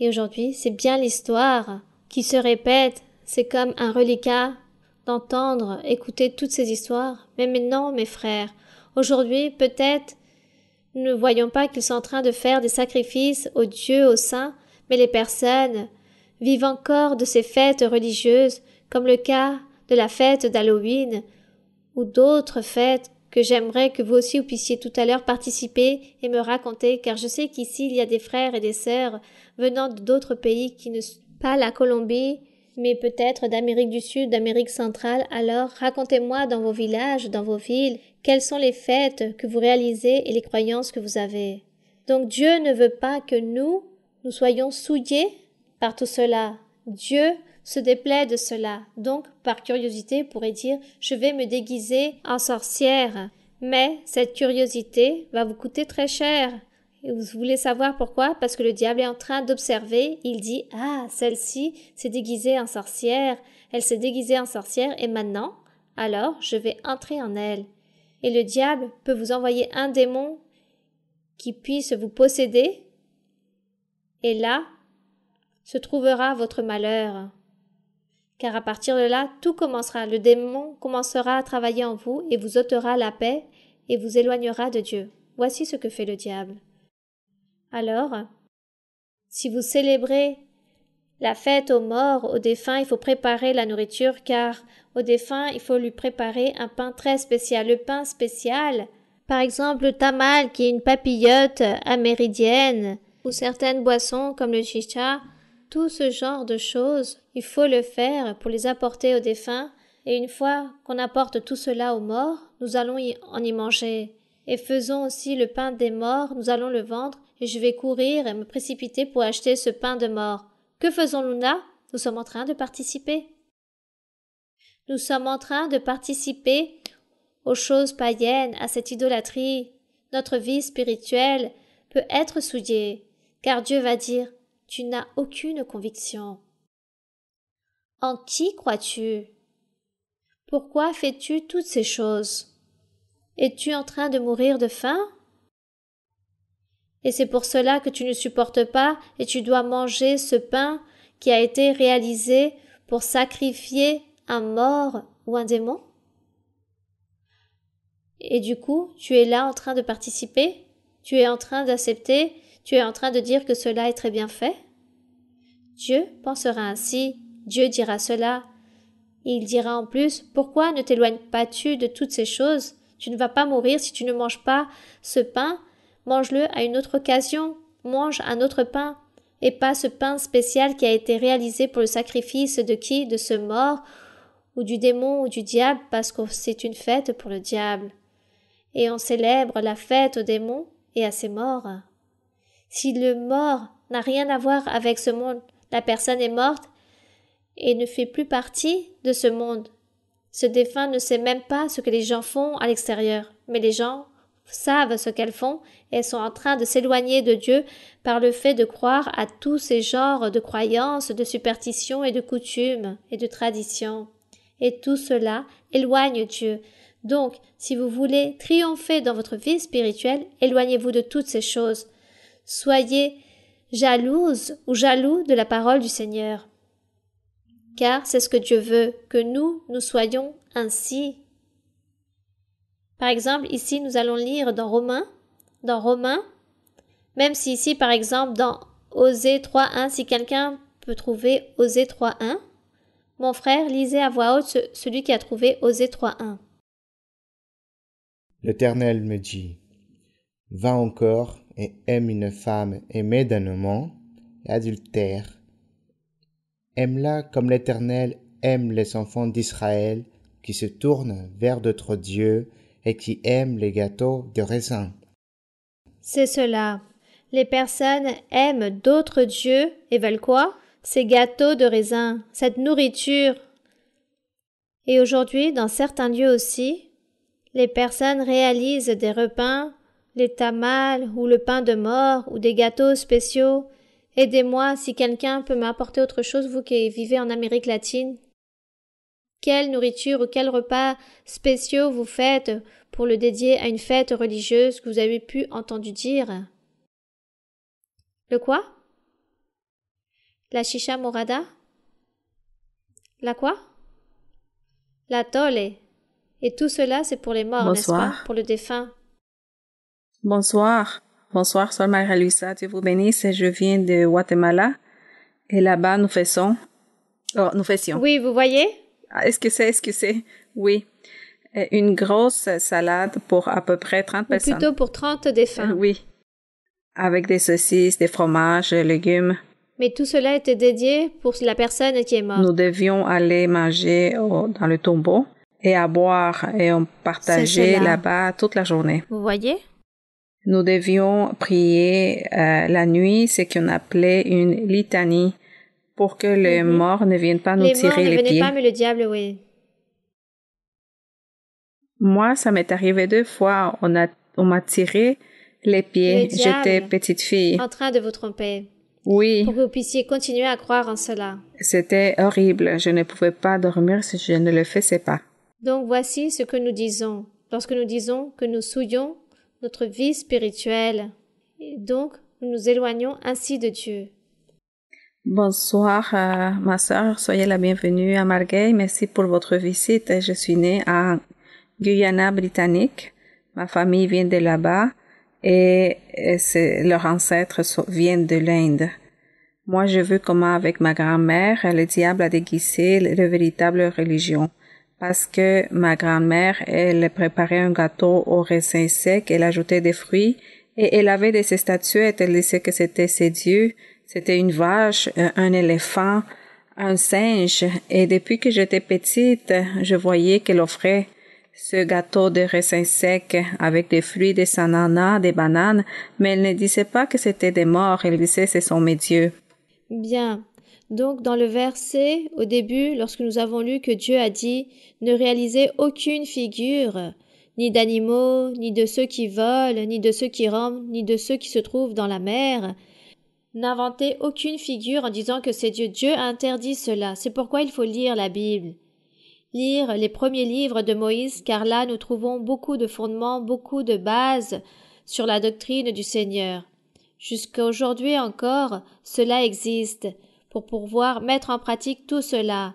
Et aujourd'hui, c'est bien l'histoire qui se répète. C'est comme un reliquat d'entendre, écouter toutes ces histoires. Mais maintenant, mes frères, aujourd'hui, peut-être, nous ne voyons pas qu'ils sont en train de faire des sacrifices aux dieux, aux saints, mais les personnes vivent encore de ces fêtes religieuses, comme le cas de la fête d'Halloween, ou d'autres fêtes que j'aimerais que vous aussi vous puissiez tout à l'heure participer et me raconter, car je sais qu'ici il y a des frères et des sœurs venant d'autres pays qui ne sont pas la Colombie, mais peut-être d'Amérique du Sud, d'Amérique centrale. Alors racontez-moi dans vos villages, dans vos villes, quelles sont les fêtes que vous réalisez et les croyances que vous avez. Donc Dieu ne veut pas que nous soyons souillés par tout cela. Dieu se déplaît de cela. Donc, par curiosité, on pourrait dire « je vais me déguiser en sorcière ». Mais cette curiosité va vous coûter très cher. Et vous voulez savoir pourquoi? Parce que le diable est en train d'observer. Il dit « ah, celle-ci s'est déguisée en sorcière. Elle s'est déguisée en sorcière et maintenant, alors je vais entrer en elle. » Et le diable peut vous envoyer un démon qui puisse vous posséder. Et là, se trouvera votre malheur. Car à partir de là, tout commencera. Le démon commencera à travailler en vous et vous ôtera la paix et vous éloignera de Dieu. Voici ce que fait le diable. Alors, si vous célébrez la fête aux morts, aux défunts, il faut préparer la nourriture car aux défunts, il faut lui préparer un pain très spécial. Le pain spécial, par exemple le tamal qui est une papillote amérindienne ou certaines boissons comme le chicha, tout ce genre de choses, il faut le faire pour les apporter aux défunts et une fois qu'on apporte tout cela aux morts, nous allons en y manger. Et faisons aussi le pain des morts, nous allons le vendre et je vais courir et me précipiter pour acheter ce pain de mort. Que faisons-nous là? Nous sommes en train de participer. Nous sommes en train de participer aux choses païennes, à cette idolâtrie. Notre vie spirituelle peut être souillée, car Dieu va dire « Tu n'as aucune conviction. » En qui crois-tu? Pourquoi fais-tu toutes ces choses? Es-tu en train de mourir de faim? Et c'est pour cela que tu ne supportes pas et tu dois manger ce pain qui a été réalisé pour sacrifier un mort ou un démon? Et du coup, tu es là en train de participer? Tu es en train d'accepter? Tu es en train de dire que cela est très bien fait? Dieu pensera ainsi, Dieu dira cela. Il dira en plus, pourquoi ne t'éloignes pas-tu de toutes ces choses? Tu ne vas pas mourir si tu ne manges pas ce pain. Mange-le à une autre occasion. Mange un autre pain. Et pas ce pain spécial qui a été réalisé pour le sacrifice de qui? De ce mort, ou du démon, ou du diable, parce que c'est une fête pour le diable. Et on célèbre la fête aux démons et à ses morts. Si le mort n'a rien à voir avec ce monde, la personne est morte et ne fait plus partie de ce monde. Ce défunt ne sait même pas ce que les gens font à l'extérieur, mais les gens savent ce qu'elles font et elles sont en train de s'éloigner de Dieu par le fait de croire à tous ces genres de croyances, de superstitions et de coutumes et de traditions. Et tout cela éloigne Dieu. Donc, si vous voulez triompher dans votre vie spirituelle, éloignez-vous de toutes ces choses. Soyez jalouse ou jaloux de la parole du Seigneur. Car c'est ce que Dieu veut, que nous soyons ainsi. Par exemple, ici, nous allons lire dans Romains, même si ici, par exemple, dans Osée 3.1, si quelqu'un peut trouver Osée 3.1, mon frère, lisez à voix haute celui qui a trouvé Osée 3.1. L'Éternel me dit, va encore et aime une femme aimée d'un amant et adultère. Aime-la comme l'Éternel aime les enfants d'Israël qui se tournent vers d'autres dieux et qui aiment les gâteaux de raisin. C'est cela. Les personnes aiment d'autres dieux et veulent quoi? Ces gâteaux de raisin, cette nourriture. Et aujourd'hui, dans certains lieux aussi, les personnes réalisent des repas, les tamales ou le pain de mort ou des gâteaux spéciaux. Aidez-moi si quelqu'un peut m'apporter autre chose, vous qui vivez en Amérique latine. Quelle nourriture ou quels repas spéciaux vous faites pour le dédier à une fête religieuse que vous avez pu entendre dire? Le quoi? La chicha morada? La quoi? La tole. Et tout cela, c'est pour les morts, n'est-ce pas? Pour le défunt. Bonsoir. Bonsoir, Sœur Maria-Luisa. Dieu vous bénisse. Je viens de Guatemala. Et là-bas, nous faisions. Oui, vous voyez? Excusez. Oui. Une grosse salade pour à peu près 30 personnes. Ou plutôt pour 30 défunts. Oui. Avec des saucisses, des fromages, des légumes. Mais tout cela était dédié pour la personne qui est morte. Nous devions aller manger dans le tombeau et à boire et on partageait là-bas toute la journée. Vous voyez? Nous devions prier la nuit, ce qu'on appelait une litanie, pour que les morts ne viennent pas nous tirer les pieds. Les morts ne venaient pas, mais le diable, oui. Moi, ça m'est arrivé 2 fois. On m'a tiré les pieds. J'étais petite fille. En train de vous tromper. Oui. Pour que vous puissiez continuer à croire en cela. C'était horrible. Je ne pouvais pas dormir si je ne le faisais pas. Donc voici ce que nous disons. Lorsque nous disons que nous souillons notre vie spirituelle. Et donc, nous nous éloignons ainsi de Dieu. Bonsoir, ma sœur. Soyez la bienvenue à Margay. Merci pour votre visite. Je suis née à Guyana britannique. Ma famille vient de là-bas et leurs ancêtres viennent de l'Inde. Moi, je veux comment avec ma grand-mère, le diable a déguisé la véritable religion. Parce que ma grand-mère, elle préparait un gâteau au raisin sec, elle ajoutait des fruits et elle avait des statuettes. Elle disait que c'était ses dieux, c'était une vache, un éléphant, un singe. Et depuis que j'étais petite, je voyais qu'elle offrait ce gâteau de raisin sec avec des fruits, des ananas, des bananes, mais elle ne disait pas que c'était des morts, elle disait ce sont mes dieux. Bien. Donc, dans le verset, au début, lorsque nous avons lu que Dieu a dit « Ne réalisez aucune figure, ni d'animaux, ni de ceux qui volent, ni de ceux qui rampent, ni de ceux qui se trouvent dans la mer. » N'inventez aucune figure en disant que c'est Dieu. Dieu a interdit cela. C'est pourquoi il faut lire la Bible. Lire les premiers livres de Moïse, car là nous trouvons beaucoup de fondements, beaucoup de bases sur la doctrine du Seigneur. Jusqu'à aujourd'hui encore, cela existe. Pour pouvoir mettre en pratique tout cela.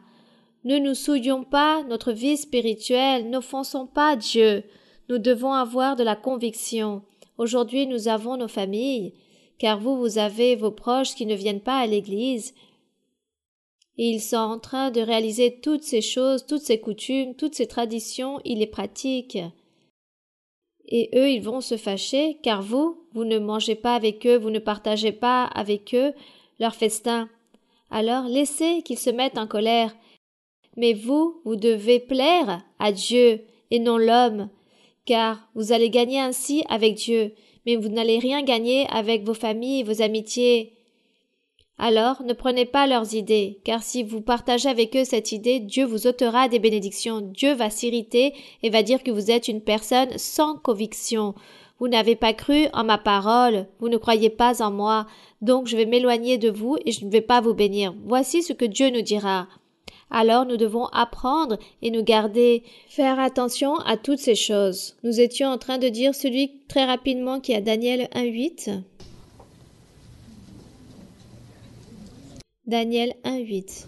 Ne nous souillons pas notre vie spirituelle, n'offensons pas Dieu. Nous devons avoir de la conviction. Aujourd'hui, nous avons nos familles, car vous avez vos proches qui ne viennent pas à l'église. Et ils sont en train de réaliser toutes ces choses, toutes ces coutumes, toutes ces traditions, ils les pratiquent. Et eux, ils vont se fâcher, car vous ne mangez pas avec eux, vous ne partagez pas avec eux leur festin. Alors laissez qu'ils se mettent en colère. Mais vous devez plaire à Dieu et non l'homme, car vous allez gagner ainsi avec Dieu, mais vous n'allez rien gagner avec vos familles et vos amitiés. Alors, ne prenez pas leurs idées, car si vous partagez avec eux cette idée, Dieu vous ôtera des bénédictions. Dieu va s'irriter et va dire que vous êtes une personne sans conviction. Vous n'avez pas cru en ma parole, vous ne croyez pas en moi, donc je vais m'éloigner de vous et je ne vais pas vous bénir. Voici ce que Dieu nous dira. Alors nous devons apprendre et nous garder, faire attention à toutes ces choses. Nous étions en train de dire celui très rapidement qui a Daniel 1.8. Daniel 1.8.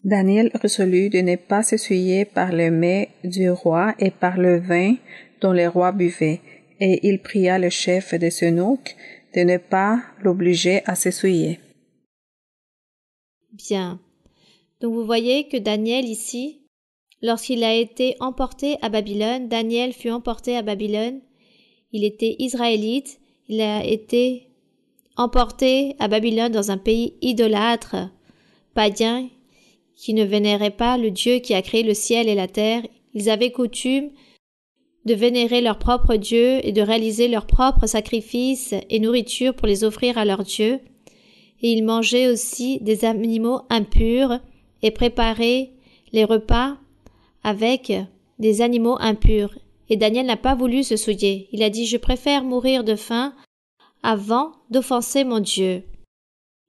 Daniel résolut de ne pas s'essuyer par le mets du roi et par le vin dont le roi buvait, et il pria le chef des eunuques de ne pas l'obliger à s'essuyer. Bien. Donc vous voyez que Daniel ici, lorsqu'il a été emporté à Babylone, Daniel fut emporté à Babylone. Il était israélite, il a été emporté à Babylone dans un pays idolâtre, païen, qui ne vénérait pas le Dieu qui a créé le ciel et la terre. Ils avaient coutume de vénérer leur propre Dieu et de réaliser leurs propres sacrifices et nourriture pour les offrir à leur Dieu. Et ils mangeaient aussi des animaux impurs et préparaient les repas avec des animaux impurs. Et Daniel n'a pas voulu se souiller. Il a dit « Je préfère mourir de faim avant d'offenser mon Dieu. »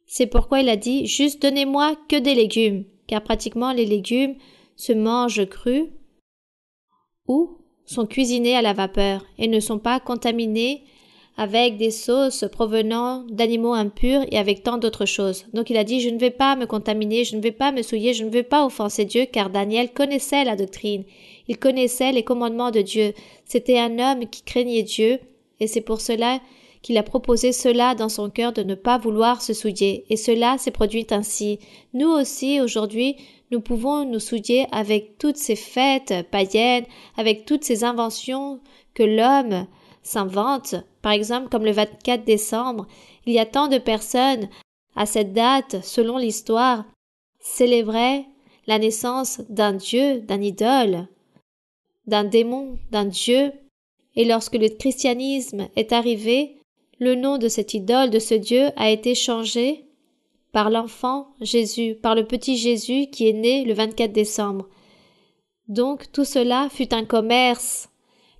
C'est pourquoi il a dit « Juste donnez-moi que des légumes », car pratiquement les légumes se mangent crus ou sont cuisinés à la vapeur et ne sont pas contaminés avec des sauces provenant d'animaux impurs et avec tant d'autres choses. Donc il a dit « Je ne vais pas me contaminer, je ne vais pas me souiller, je ne vais pas offenser Dieu » car Daniel connaissait la doctrine. Il connaissait les commandements de Dieu. C'était un homme qui craignait Dieu et c'est pour cela qu'il a proposé cela dans son cœur de ne pas vouloir se souiller. Et cela s'est produit ainsi. Nous aussi, aujourd'hui, nous pouvons nous souiller avec toutes ces fêtes païennes, avec toutes ces inventions que l'homme s'invente. Par exemple, comme le 24 décembre, il y a tant de personnes à cette date, selon l'histoire, célébraient la naissance d'un dieu, d'un idole, d'un démon, d'un dieu. Et lorsque le christianisme est arrivé, le nom de cette idole, de ce Dieu, a été changé par l'enfant Jésus, par le petit Jésus qui est né le 24 décembre. Donc tout cela fut un commerce.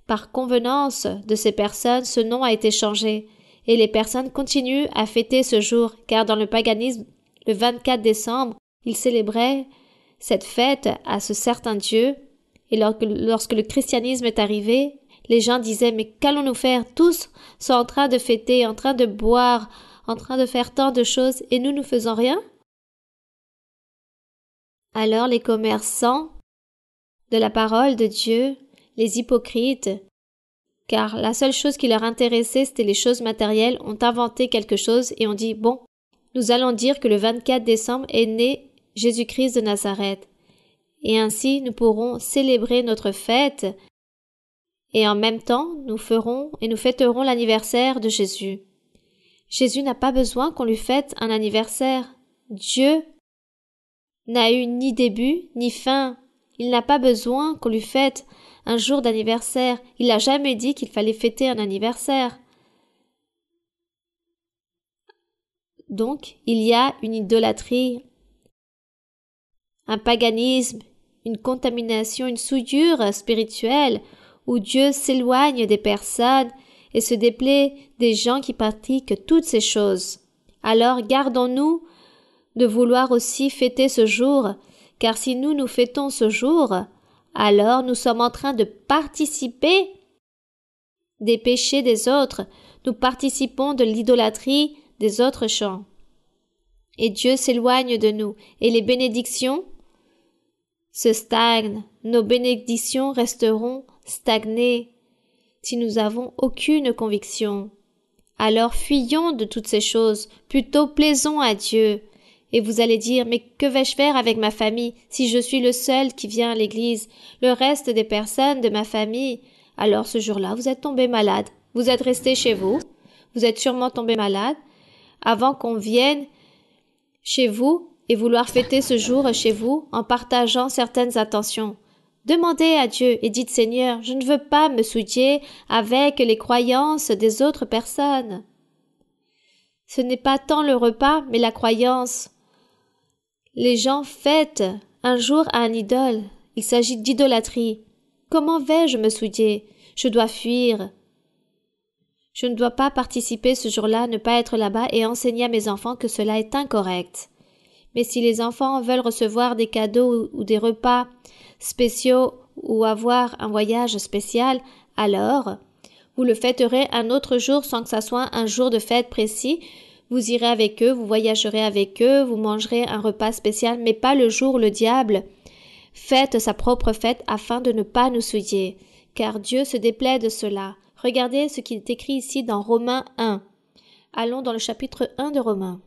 Par convenance de ces personnes, ce nom a été changé. Et les personnes continuent à fêter ce jour, car dans le paganisme, le 24 décembre, ils célébraient cette fête à ce certain Dieu. Et lorsque le christianisme est arrivé, les gens disaient « Mais qu'allons-nous faire? Tous sont en train de fêter, en train de boire, en train de faire tant de choses, et nous ne faisons rien ?» Alors les commerçants de la parole de Dieu, les hypocrites, car la seule chose qui leur intéressait, c'était les choses matérielles, ont inventé quelque chose et ont dit « Bon, nous allons dire que le 24 décembre est né Jésus-Christ de Nazareth. Et ainsi nous pourrons célébrer notre fête et en même temps nous ferons et nous fêterons l'anniversaire de Jésus. » Jésus n'a pas besoin qu'on lui fête un anniversaire. Dieu n'a eu ni début ni fin. Il n'a pas besoin qu'on lui fête un jour d'anniversaire. Il n'a jamais dit qu'il fallait fêter un anniversaire. Donc, il y a une idolâtrie, un paganisme, une contamination, une souillure spirituelle où Dieu s'éloigne des personnes et se déplaît des gens qui pratiquent toutes ces choses. Alors gardons-nous de vouloir aussi fêter ce jour, car si nous fêtons ce jour, alors nous sommes en train de participer des péchés des autres, nous participons de l'idolâtrie des autres gens. Et Dieu s'éloigne de nous, et les bénédictions se stagnent, nos bénédictions resteront stagnées si nous n'avons aucune conviction. Alors fuyons de toutes ces choses, plutôt plaisons à Dieu. Et vous allez dire, mais que vais-je faire avec ma famille si je suis le seul qui vient à l'église, le reste des personnes de ma famille? Alors ce jour-là, vous êtes tombé malade, vous êtes resté chez vous, vous êtes sûrement tombé malade, avant qu'on vienne chez vous et vouloir fêter ce jour chez vous en partageant certaines attentions. Demandez à Dieu et dites Seigneur, je ne veux pas me souiller avec les croyances des autres personnes. Ce n'est pas tant le repas, mais la croyance. Les gens fêtent un jour à un idole. Il s'agit d'idolâtrie. Comment vais-je me souiller? Je dois fuir. Je ne dois pas participer ce jour-là, ne pas être là-bas et enseigner à mes enfants que cela est incorrect. Mais si les enfants veulent recevoir des cadeaux ou des repas spéciaux ou avoir un voyage spécial, alors vous le fêterez un autre jour sans que ça soit un jour de fête précis. Vous irez avec eux, vous voyagerez avec eux, vous mangerez un repas spécial, mais pas le jour où le diable fête sa propre fête afin de ne pas nous souiller, car Dieu se déplaît de cela. Regardez ce qui est écrit ici dans Romains 1. Allons dans le chapitre 1 de Romains.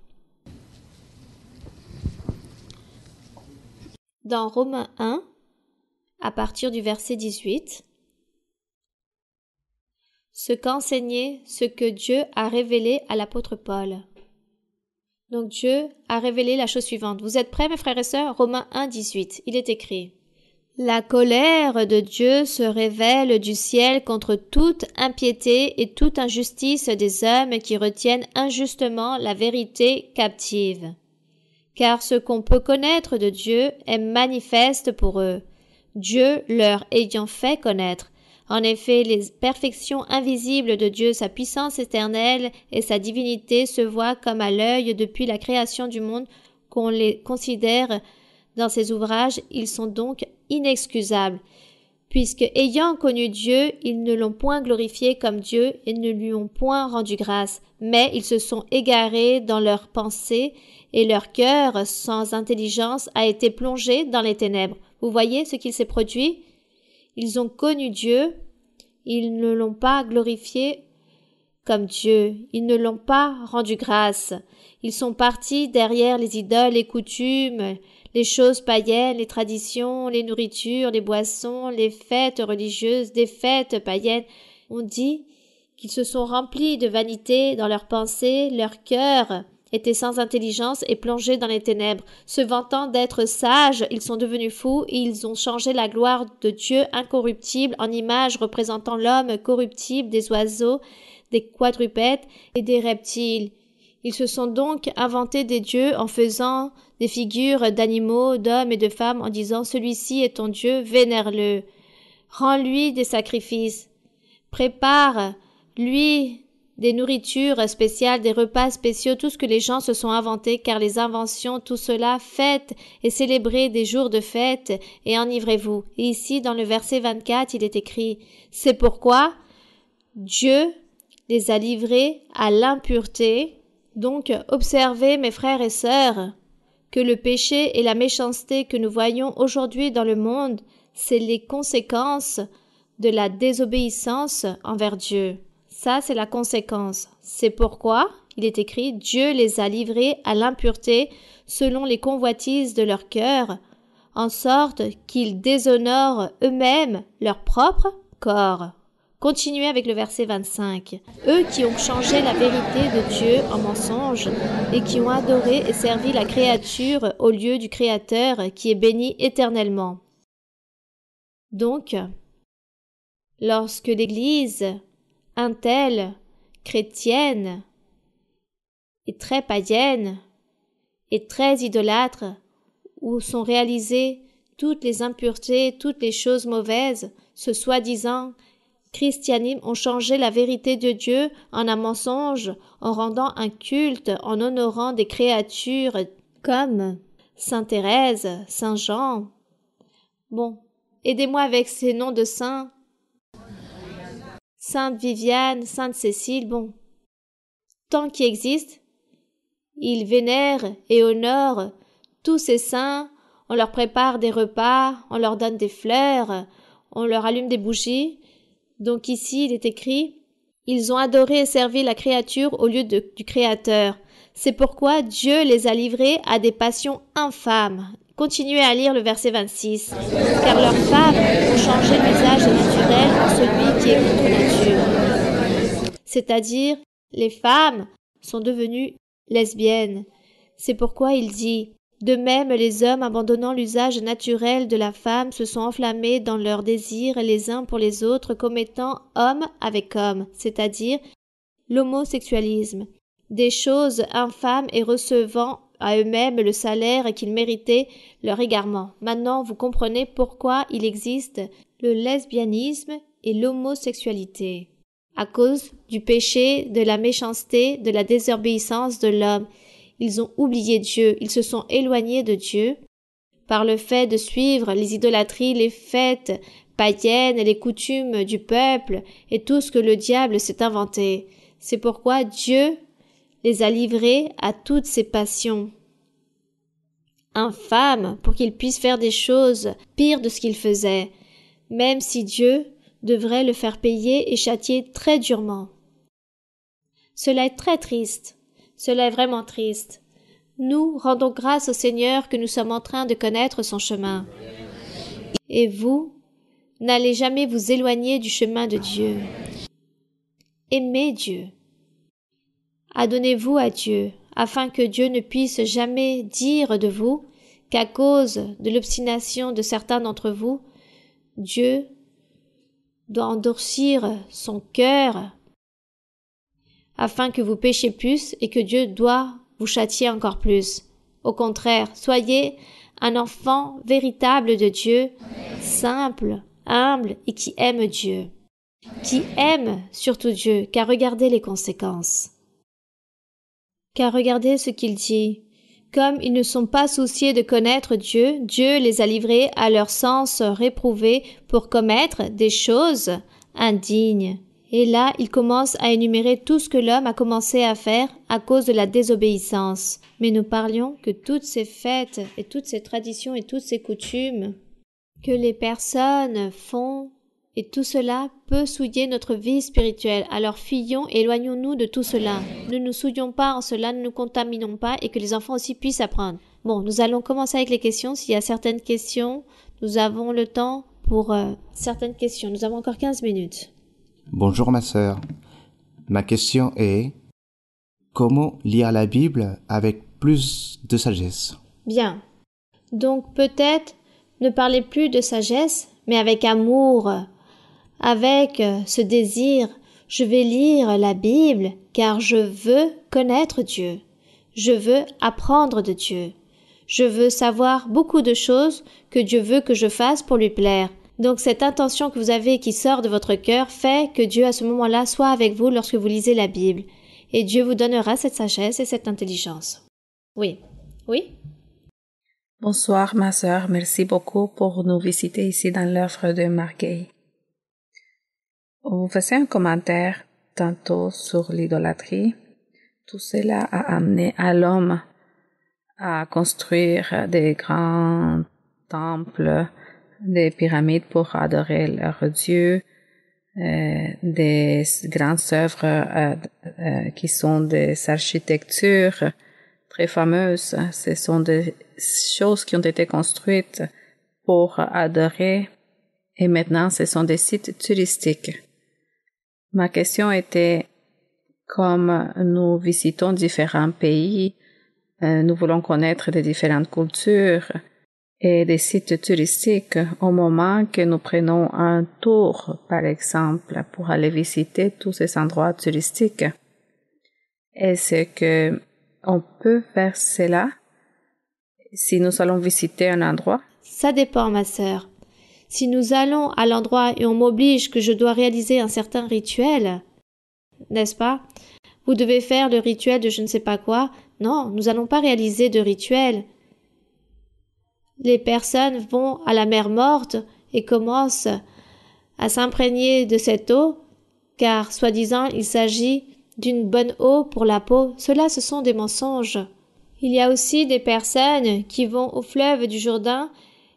Dans Romains 1, à partir du verset 18, ce qu'enseignait, ce que Dieu a révélé à l'apôtre Paul. Donc Dieu a révélé la chose suivante. Vous êtes prêts, mes frères et sœurs? Romains 1, 18. Il est écrit: La colère de Dieu se révèle du ciel contre toute impiété et toute injustice des hommes qui retiennent injustement la vérité captive. Car ce qu'on peut connaître de Dieu est manifeste pour eux, Dieu leur ayant fait connaître. En effet, les perfections invisibles de Dieu, sa puissance éternelle et sa divinité se voient comme à l'œil depuis la création du monde, qu'on les considère dans ses ouvrages. Ils sont donc inexcusables, puisque ayant connu Dieu, ils ne l'ont point glorifié comme Dieu et ne lui ont point rendu grâce, mais ils se sont égarés dans leurs pensées et leur cœur, sans intelligence, a été plongé dans les ténèbres. Vous voyez ce qu'il s'est produit? Ils ont connu Dieu, ils ne l'ont pas glorifié comme Dieu, ils ne l'ont pas rendu grâce. Ils sont partis derrière les idoles, les coutumes, les choses païennes, les traditions, les nourritures, les boissons, les fêtes religieuses, des fêtes païennes. On dit qu'ils se sont remplis de vanité dans leurs pensées, leur cœur était sans intelligence et plongé dans les ténèbres. Se vantant d'être sages, ils sont devenus fous et ils ont changé la gloire de Dieu incorruptible en image représentant l'homme corruptible, des oiseaux, des quadrupèdes et des reptiles. Ils se sont donc inventés des dieux en faisant des figures d'animaux, d'hommes et de femmes en disant « Celui-ci est ton Dieu, vénère-le. Rends-lui des sacrifices. Prépare-lui des nourritures spéciales, des repas spéciaux, tout ce que les gens se sont inventés, car les inventions, tout cela, faites et célébrez des jours de fête et enivrez-vous. » Et ici, dans le verset 24, il est écrit « C'est pourquoi Dieu les a livrés à l'impureté. » Donc, observez, mes frères et sœurs, que le péché et la méchanceté que nous voyons aujourd'hui dans le monde, c'est les conséquences de la désobéissance envers Dieu. Ça, c'est la conséquence. C'est pourquoi, il est écrit, Dieu les a livrés à l'impureté selon les convoitises de leur cœur, en sorte qu'ils déshonorent eux-mêmes leur propre corps. Continuez avec le verset 25. Eux qui ont changé la vérité de Dieu en mensonge et qui ont adoré et servi la créature au lieu du Créateur qui est béni éternellement. Donc, lorsque l'Église, un tel, chrétienne, est très païenne, et très idolâtre, où sont réalisées toutes les impuretés, toutes les choses mauvaises, ce soi-disant christianisme ont changé la vérité de Dieu en un mensonge, en rendant un culte, en honorant des créatures comme Sainte Thérèse, Saint Jean. Bon, aidez-moi avec ces noms de saints. Sainte Viviane, Sainte Cécile, bon. Tant qu'ils existent, ils vénèrent et honorent tous ces saints, on leur prépare des repas, on leur donne des fleurs, on leur allume des bougies. Donc ici, il est écrit « Ils ont adoré et servi la créature au lieu du Créateur. C'est pourquoi Dieu les a livrés à des passions infâmes. » Continuez à lire le verset 26. « Car leurs femmes ont changé l'usage naturel en celui qui est contre nature. » C'est-à-dire, les femmes sont devenues lesbiennes. C'est pourquoi il dit De même, les hommes, abandonnant l'usage naturel de la femme, se sont enflammés dans leurs désirs les uns pour les autres comme étant homme avec homme, c'est-à-dire l'homosexualisme, des choses infâmes et recevant à eux-mêmes le salaire qu'ils méritaient leur égarement. Maintenant, vous comprenez pourquoi il existe le lesbianisme et l'homosexualité. À cause du péché, de la méchanceté, de la désobéissance de l'homme. Ils ont oublié Dieu, ils se sont éloignés de Dieu par le fait de suivre les idolâtries, les fêtes païennes, les coutumes du peuple et tout ce que le diable s'est inventé. C'est pourquoi Dieu les a livrés à toutes ces passions infâmes pour qu'ils puissent faire des choses pires de ce qu'ils faisaient, même si Dieu devrait le faire payer et châtier très durement. Cela est très triste. Cela est vraiment triste. Nous rendons grâce au Seigneur que nous sommes en train de connaître son chemin. Et vous, n'allez jamais vous éloigner du chemin de Dieu. Aimez Dieu. Adonnez-vous à Dieu, afin que Dieu ne puisse jamais dire de vous qu'à cause de l'obstination de certains d'entre vous, Dieu doit endurcir son cœur afin que vous péchiez plus et que Dieu doit vous châtier encore plus. Au contraire, soyez un enfant véritable de Dieu, simple, humble et qui aime Dieu. Qui aime surtout Dieu, car regardez les conséquences. Car regardez ce qu'il dit. Comme ils ne sont pas souciés de connaître Dieu, Dieu les a livrés à leur sens réprouvé pour commettre des choses indignes. Et là, il commence à énumérer tout ce que l'homme a commencé à faire à cause de la désobéissance. Mais nous parlions que toutes ces fêtes et toutes ces traditions et toutes ces coutumes que les personnes font, et tout cela peut souiller notre vie spirituelle. Alors fuyons et éloignons-nous de tout cela. Ne nous souillons pas en cela, ne nous contaminons pas et que les enfants aussi puissent apprendre. Bon, nous allons commencer avec les questions. S'il y a certaines questions, nous avons le temps pour certaines questions. Nous avons encore 15 minutes. Bonjour ma sœur. Ma question est comment lire la Bible avec plus de sagesse? Bien. Donc peut-être ne parlez plus de sagesse, mais avec amour, avec ce désir. Je vais lire la Bible car je veux connaître Dieu. Je veux apprendre de Dieu. Je veux savoir beaucoup de choses que Dieu veut que je fasse pour lui plaire. Donc cette intention que vous avez qui sort de votre cœur fait que Dieu à ce moment-là soit avec vous lorsque vous lisez la Bible. Et Dieu vous donnera cette sagesse et cette intelligence. Oui. Oui? Bonsoir ma sœur, merci beaucoup pour nous visiter ici dans l'œuvre de Marguerite. Vous faisiez un commentaire tantôt sur l'idolâtrie. Tout cela a amené à l'homme à construire des grands temples, des pyramides pour adorer leur Dieu, des grandes œuvres qui sont des architectures très fameuses. Ce sont des choses qui ont été construites pour adorer et maintenant ce sont des sites touristiques. Ma question était, comme nous visitons différents pays, nous voulons connaître des différentes cultures et des sites touristiques au moment que nous prenons un tour, par exemple, pour aller visiter tous ces endroits touristiques. Est-ce que on peut faire cela si nous allons visiter un endroit? Ça dépend, ma sœur. Si nous allons à l'endroit et on m'oblige que je dois réaliser un certain rituel, n'est-ce pas? Vous devez faire le rituel de je ne sais pas quoi. Non, nous n'allons pas réaliser de rituel. Les personnes vont à la mer morte et commencent à s'imprégner de cette eau, car soi-disant il s'agit d'une bonne eau pour la peau. Cela, ce sont des mensonges. Il y a aussi des personnes qui vont au fleuve du Jourdain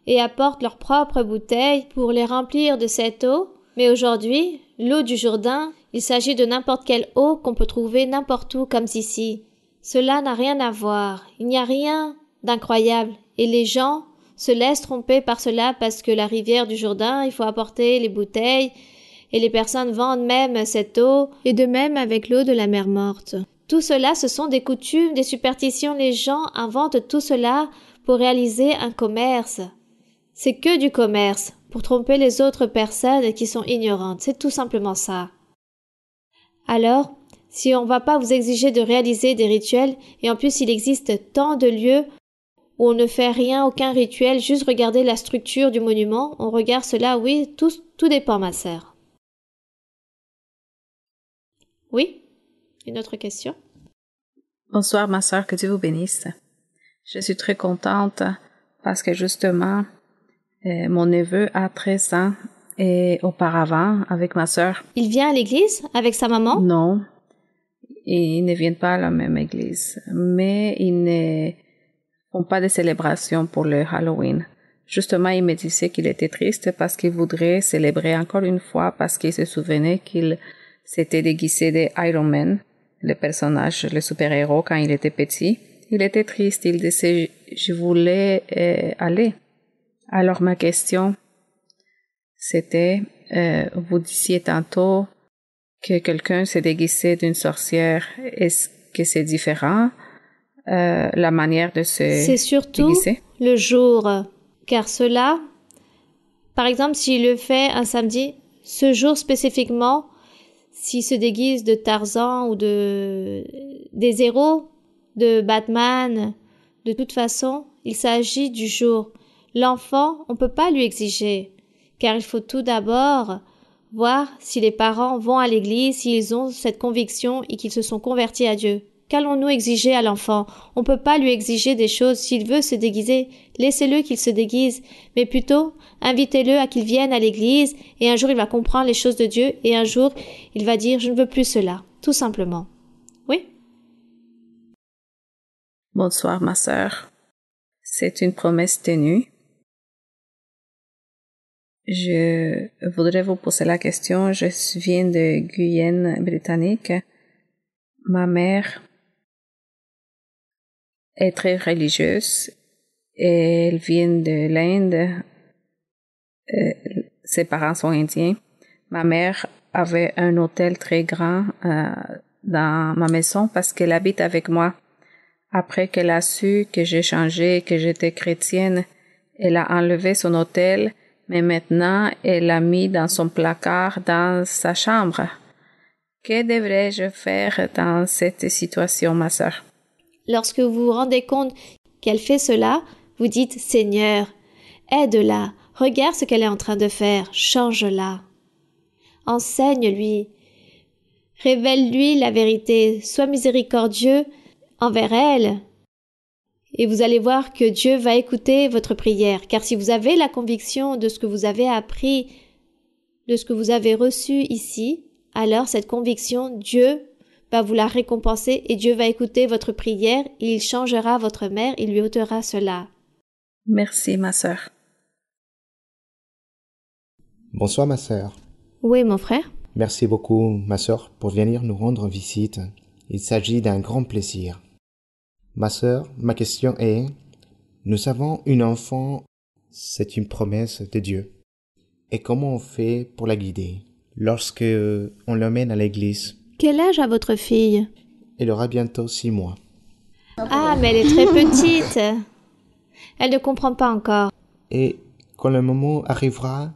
et apportent leurs propres bouteilles pour les remplir de cette eau. Mais aujourd'hui, l'eau du Jourdain, il s'agit de n'importe quelle eau qu'on peut trouver n'importe où comme ici. Cela n'a rien à voir. Il n'y a rien d'incroyable. Et les gens se laissent tromper par cela parce que la rivière du Jourdain, il faut apporter les bouteilles et les personnes vendent même cette eau et de même avec l'eau de la mer morte. Tout cela, ce sont des coutumes, des superstitions. Les gens inventent tout cela pour réaliser un commerce. C'est que du commerce, pour tromper les autres personnes qui sont ignorantes. C'est tout simplement ça. Alors, si on ne va pas vous exiger de réaliser des rituels, et en plus il existe tant de lieux où on ne fait rien, aucun rituel, juste regarder la structure du monument, on regarde cela, oui, tout dépend, ma sœur. Oui? Une autre question? Bonsoir, ma sœur, que Dieu vous bénisse. Je suis très contente parce que justement, mon neveu a 13 ans et auparavant, avec ma sœur. Il vient à l'église avec sa maman? Non, ils ne viennent pas à la même église, mais ils ne font pas de célébration pour le Halloween. Justement, il me disait qu'il était triste parce qu'il voudrait célébrer encore une fois parce qu'il se souvenait qu'il s'était déguisé de Iron Man, le personnage, le super-héros, quand il était petit. Il était triste, il disait « je voulais aller ». Alors ma question, c'était, vous disiez tantôt que quelqu'un s'est déguisé d'une sorcière. Est-ce que c'est différent, la manière de se déguiser? C'est surtout le jour, car cela, par exemple, s'il le fait un samedi, ce jour spécifiquement, s'il se déguise de Tarzan ou des héros, de Batman, de toute façon, il s'agit du jour. L'enfant, on ne peut pas lui exiger, car il faut tout d'abord voir si les parents vont à l'église, s'ils ont cette conviction et qu'ils se sont convertis à Dieu. Qu'allons-nous exiger à l'enfant? On ne peut pas lui exiger des choses. S'il veut se déguiser, laissez-le qu'il se déguise, mais plutôt invitez-le à qu'il vienne à l'église et un jour il va comprendre les choses de Dieu et un jour il va dire « je ne veux plus cela », tout simplement. Oui? Bonsoir, ma sœur. C'est une promesse tenue. Je voudrais vous poser la question. Je viens de Guyane britannique. Ma mère est très religieuse et elle vient de l'Inde. Ses parents sont indiens. Ma mère avait un hôtel très grand dans ma maison parce qu'elle habite avec moi. Après qu'elle a su que j'ai changé, que j'étais chrétienne, elle a enlevé son hôtel, mais maintenant elle l'a mis dans son placard dans sa chambre. Que devrais-je faire dans cette situation, ma sœur? Lorsque vous vous rendez compte qu'elle fait cela, vous dites « Seigneur, aide-la, regarde ce qu'elle est en train de faire, change-la. Enseigne-lui, révèle-lui la vérité, sois miséricordieux envers elle. » Et vous allez voir que Dieu va écouter votre prière, car si vous avez la conviction de ce que vous avez appris, de ce que vous avez reçu ici, alors cette conviction, Dieu va vous la récompenser et Dieu va écouter votre prière et il changera votre mère, il lui ôtera cela. Merci, ma sœur. Bonsoir ma sœur. Oui, mon frère. Merci beaucoup ma sœur pour venir nous rendre visite. Il s'agit d'un grand plaisir. Ma sœur, ma question est, nous avons une enfant, c'est une promesse de Dieu. Et comment on fait pour la guider lorsque on l'emmène à l'église? Quel âge a votre fille? Elle aura bientôt 6 mois. Ah, mais elle est très petite. Elle ne comprend pas encore. Et quand le moment arrivera,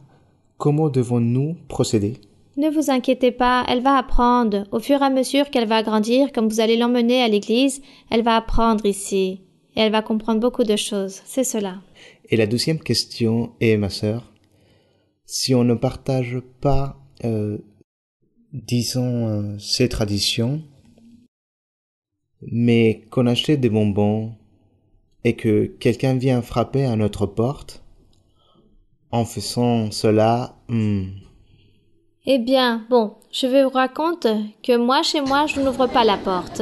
comment devons-nous procéder? Ne vous inquiétez pas, elle va apprendre. Au fur et à mesure qu'elle va grandir, comme vous allez l'emmener à l'église, elle va apprendre ici. Et elle va comprendre beaucoup de choses. C'est cela. Et la deuxième question est, ma sœur, si on ne partage pas, ces traditions, mais qu'on achète des bonbons et que quelqu'un vient frapper à notre porte, en faisant cela, Eh bien, bon, je vous raconte que moi, chez moi, je n'ouvre pas la porte.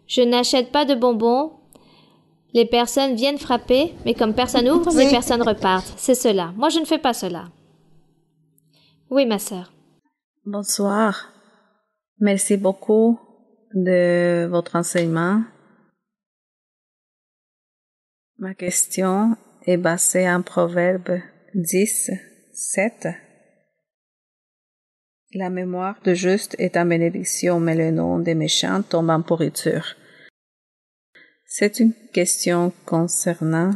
Je n'achète pas de bonbons. Les personnes viennent frapper, mais comme personne ouvre, les personnes repartent. C'est cela. Moi, je ne fais pas cela. Oui, ma sœur. Bonsoir. Merci beaucoup de votre enseignement. Ma question est basée en Proverbe 10, 7. La mémoire de juste est en bénédiction, mais le nom des méchants tombe en pourriture. C'est une question concernant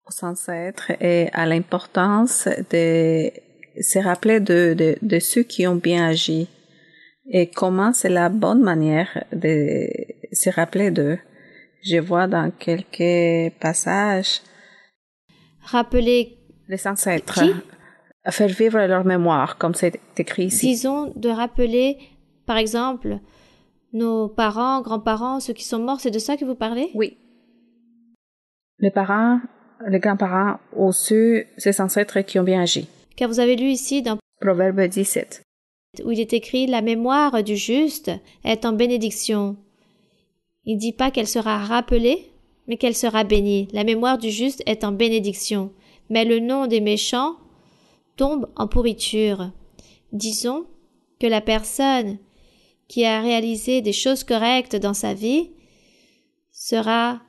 aux ancêtres et à l'importance de se rappeler de ceux qui ont bien agi et comment c'est la bonne manière de se rappeler d'eux. Je vois dans quelques passages Rappeler les ancêtres, qui? faire vivre leur mémoire, comme c'est écrit ici. Disons de rappeler, par exemple, nos parents, grands-parents, ceux qui sont morts, c'est de ça que vous parlez? Oui. Les parents, les grands-parents ou ces ancêtres qui ont bien agi. Car vous avez lu ici dans Proverbe 17. où il est écrit « La mémoire du juste est en bénédiction ». Il ne dit pas qu'elle sera rappelée, mais qu'elle sera bénie. La mémoire du juste est en bénédiction, mais le nom des méchants tombe en pourriture. Disons que la personne qui a réalisé des choses correctes dans sa vie sera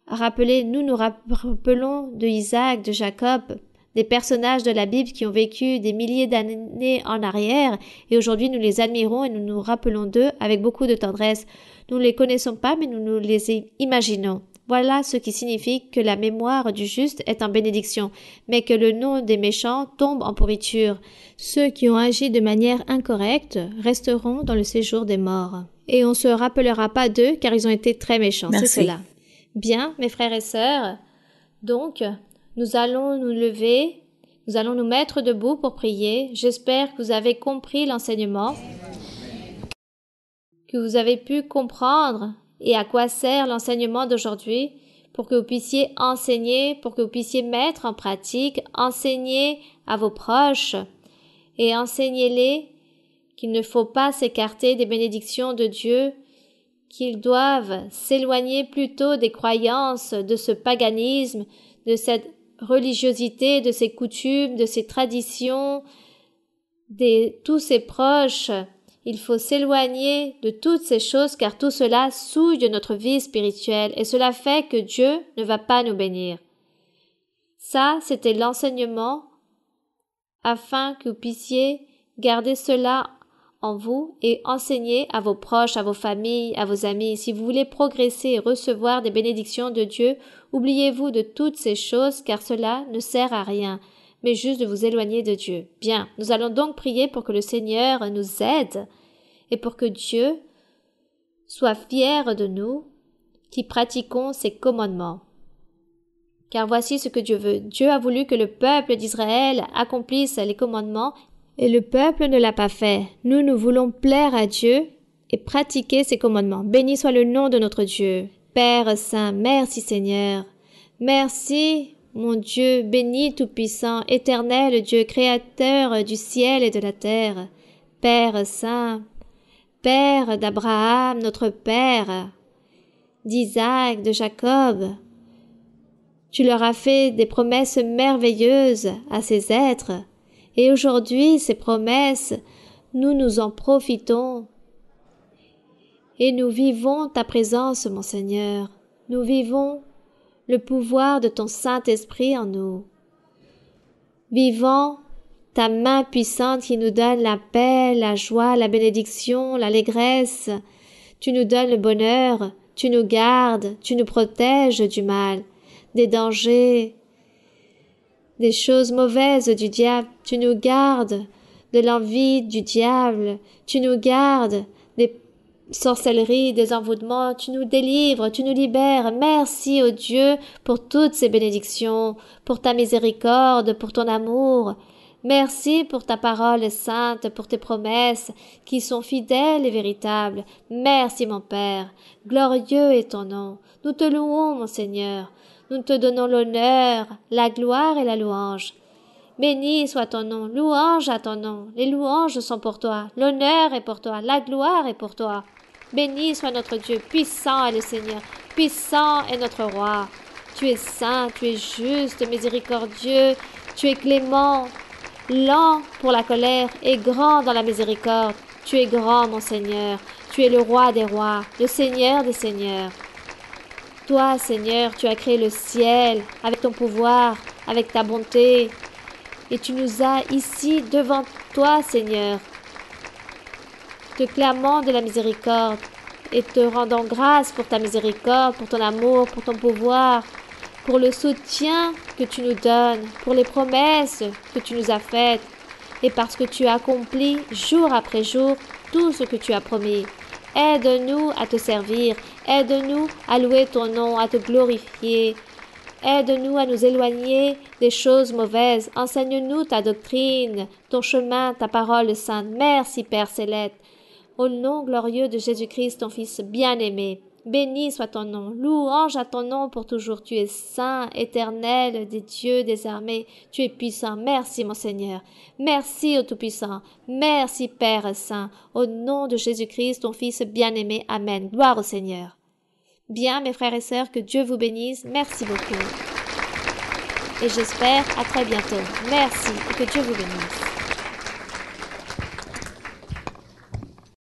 rappelée. Nous nous rappelons de Isaac, de Jacob, des personnages de la Bible qui ont vécu des milliers d'années en arrière, et aujourd'hui nous les admirons et nous nous rappelons d'eux avec beaucoup de tendresse. Nous ne les connaissons pas, mais nous nous les imaginons. Voilà ce qui signifie que la mémoire du juste est en bénédiction, mais que le nom des méchants tombe en pourriture. Ceux qui ont agi de manière incorrecte resteront dans le séjour des morts. Et on ne se rappellera pas d'eux, car ils ont été très méchants. Merci. C'est cela. Bien, mes frères et sœurs, donc, nous allons nous lever, nous allons nous mettre debout pour prier. J'espère que vous avez compris l'enseignement, que vous avez pu comprendre et à quoi sert l'enseignement d'aujourd'hui, pour que vous puissiez enseigner, pour que vous puissiez mettre en pratique, enseigner à vos proches et enseignez-les qu'il ne faut pas s'écarter des bénédictions de Dieu, qu'ils doivent s'éloigner plutôt des croyances, de ce paganisme, de cette religiosité, de ses coutumes, de ses traditions, de tous ses proches. Il faut s'éloigner de toutes ces choses car tout cela souille notre vie spirituelle et cela fait que Dieu ne va pas nous bénir. Ça, c'était l'enseignement afin que vous puissiez garder cela en vous et enseigner à vos proches, à vos familles, à vos amis. Si vous voulez progresser et recevoir des bénédictions de Dieu, oubliez-vous de toutes ces choses car cela ne sert à rien, mais juste de vous éloigner de Dieu. Bien, nous allons donc prier pour que le Seigneur nous aide et pour que Dieu soit fier de nous qui pratiquons ses commandements. Car voici ce que Dieu veut. Dieu a voulu que le peuple d'Israël accomplisse les commandements et le peuple ne l'a pas fait. Nous voulons plaire à Dieu et pratiquer ses commandements. Béni soit le nom de notre Dieu. Père Saint, merci Seigneur. Merci, mon Dieu, béni Tout-Puissant, éternel Dieu, créateur du ciel et de la terre. Père Saint, Père d'Abraham, notre Père, d'Isaac, de Jacob. Tu leur as fait des promesses merveilleuses à ces êtres. Et aujourd'hui, ces promesses, nous en profitons. Et nous vivons ta présence, mon Seigneur. Nous vivons le pouvoir de ton Saint-Esprit en nous. Vivons ta main puissante qui nous donne la paix, la joie, la bénédiction, l'allégresse. Tu nous donnes le bonheur, tu nous gardes, tu nous protèges du mal, des dangers, des choses mauvaises du diable, tu nous gardes de l'envie du diable, tu nous gardes des sorcelleries, des envoûtements, tu nous délivres, tu nous libères. Merci, ô Dieu, pour toutes ces bénédictions, pour ta miséricorde, pour ton amour. Merci pour ta parole sainte, pour tes promesses qui sont fidèles et véritables. Merci, mon Père. Glorieux est ton nom. Nous te louons, mon Seigneur. Nous te donnons l'honneur, la gloire et la louange. Béni soit ton nom, louange à ton nom. Les louanges sont pour toi, l'honneur est pour toi, la gloire est pour toi. Béni soit notre Dieu, puissant est le Seigneur, puissant est notre Roi. Tu es saint, tu es juste, miséricordieux, tu es clément, lent pour la colère et grand dans la miséricorde. Tu es grand, mon Seigneur, tu es le Roi des rois, le Seigneur des seigneurs. Toi, Seigneur, tu as créé le ciel avec ton pouvoir, avec ta bonté, et tu nous as ici devant toi, Seigneur, te clamant de la miséricorde et te rendant grâce pour ta miséricorde, pour ton amour, pour ton pouvoir, pour le soutien que tu nous donnes, pour les promesses que tu nous as faites, et parce que tu as accompli jour après jour tout ce que tu as promis. Aide-nous à te servir, aide-nous à louer ton nom, à te glorifier. Aide-nous à nous éloigner des choses mauvaises. Enseigne-nous ta doctrine, ton chemin, ta parole sainte. Merci, Père céleste. Au nom glorieux de Jésus-Christ, ton Fils bien-aimé. Béni soit ton nom. Louange à ton nom pour toujours. Tu es saint, éternel, des dieux des armées. Tu es puissant. Merci, mon Seigneur. Merci au Tout-Puissant. Merci, Père saint. Au nom de Jésus-Christ, ton Fils bien-aimé. Amen. Gloire au Seigneur. Bien, mes frères et sœurs, que Dieu vous bénisse. Merci beaucoup. Et j'espère à très bientôt. Merci et que Dieu vous bénisse.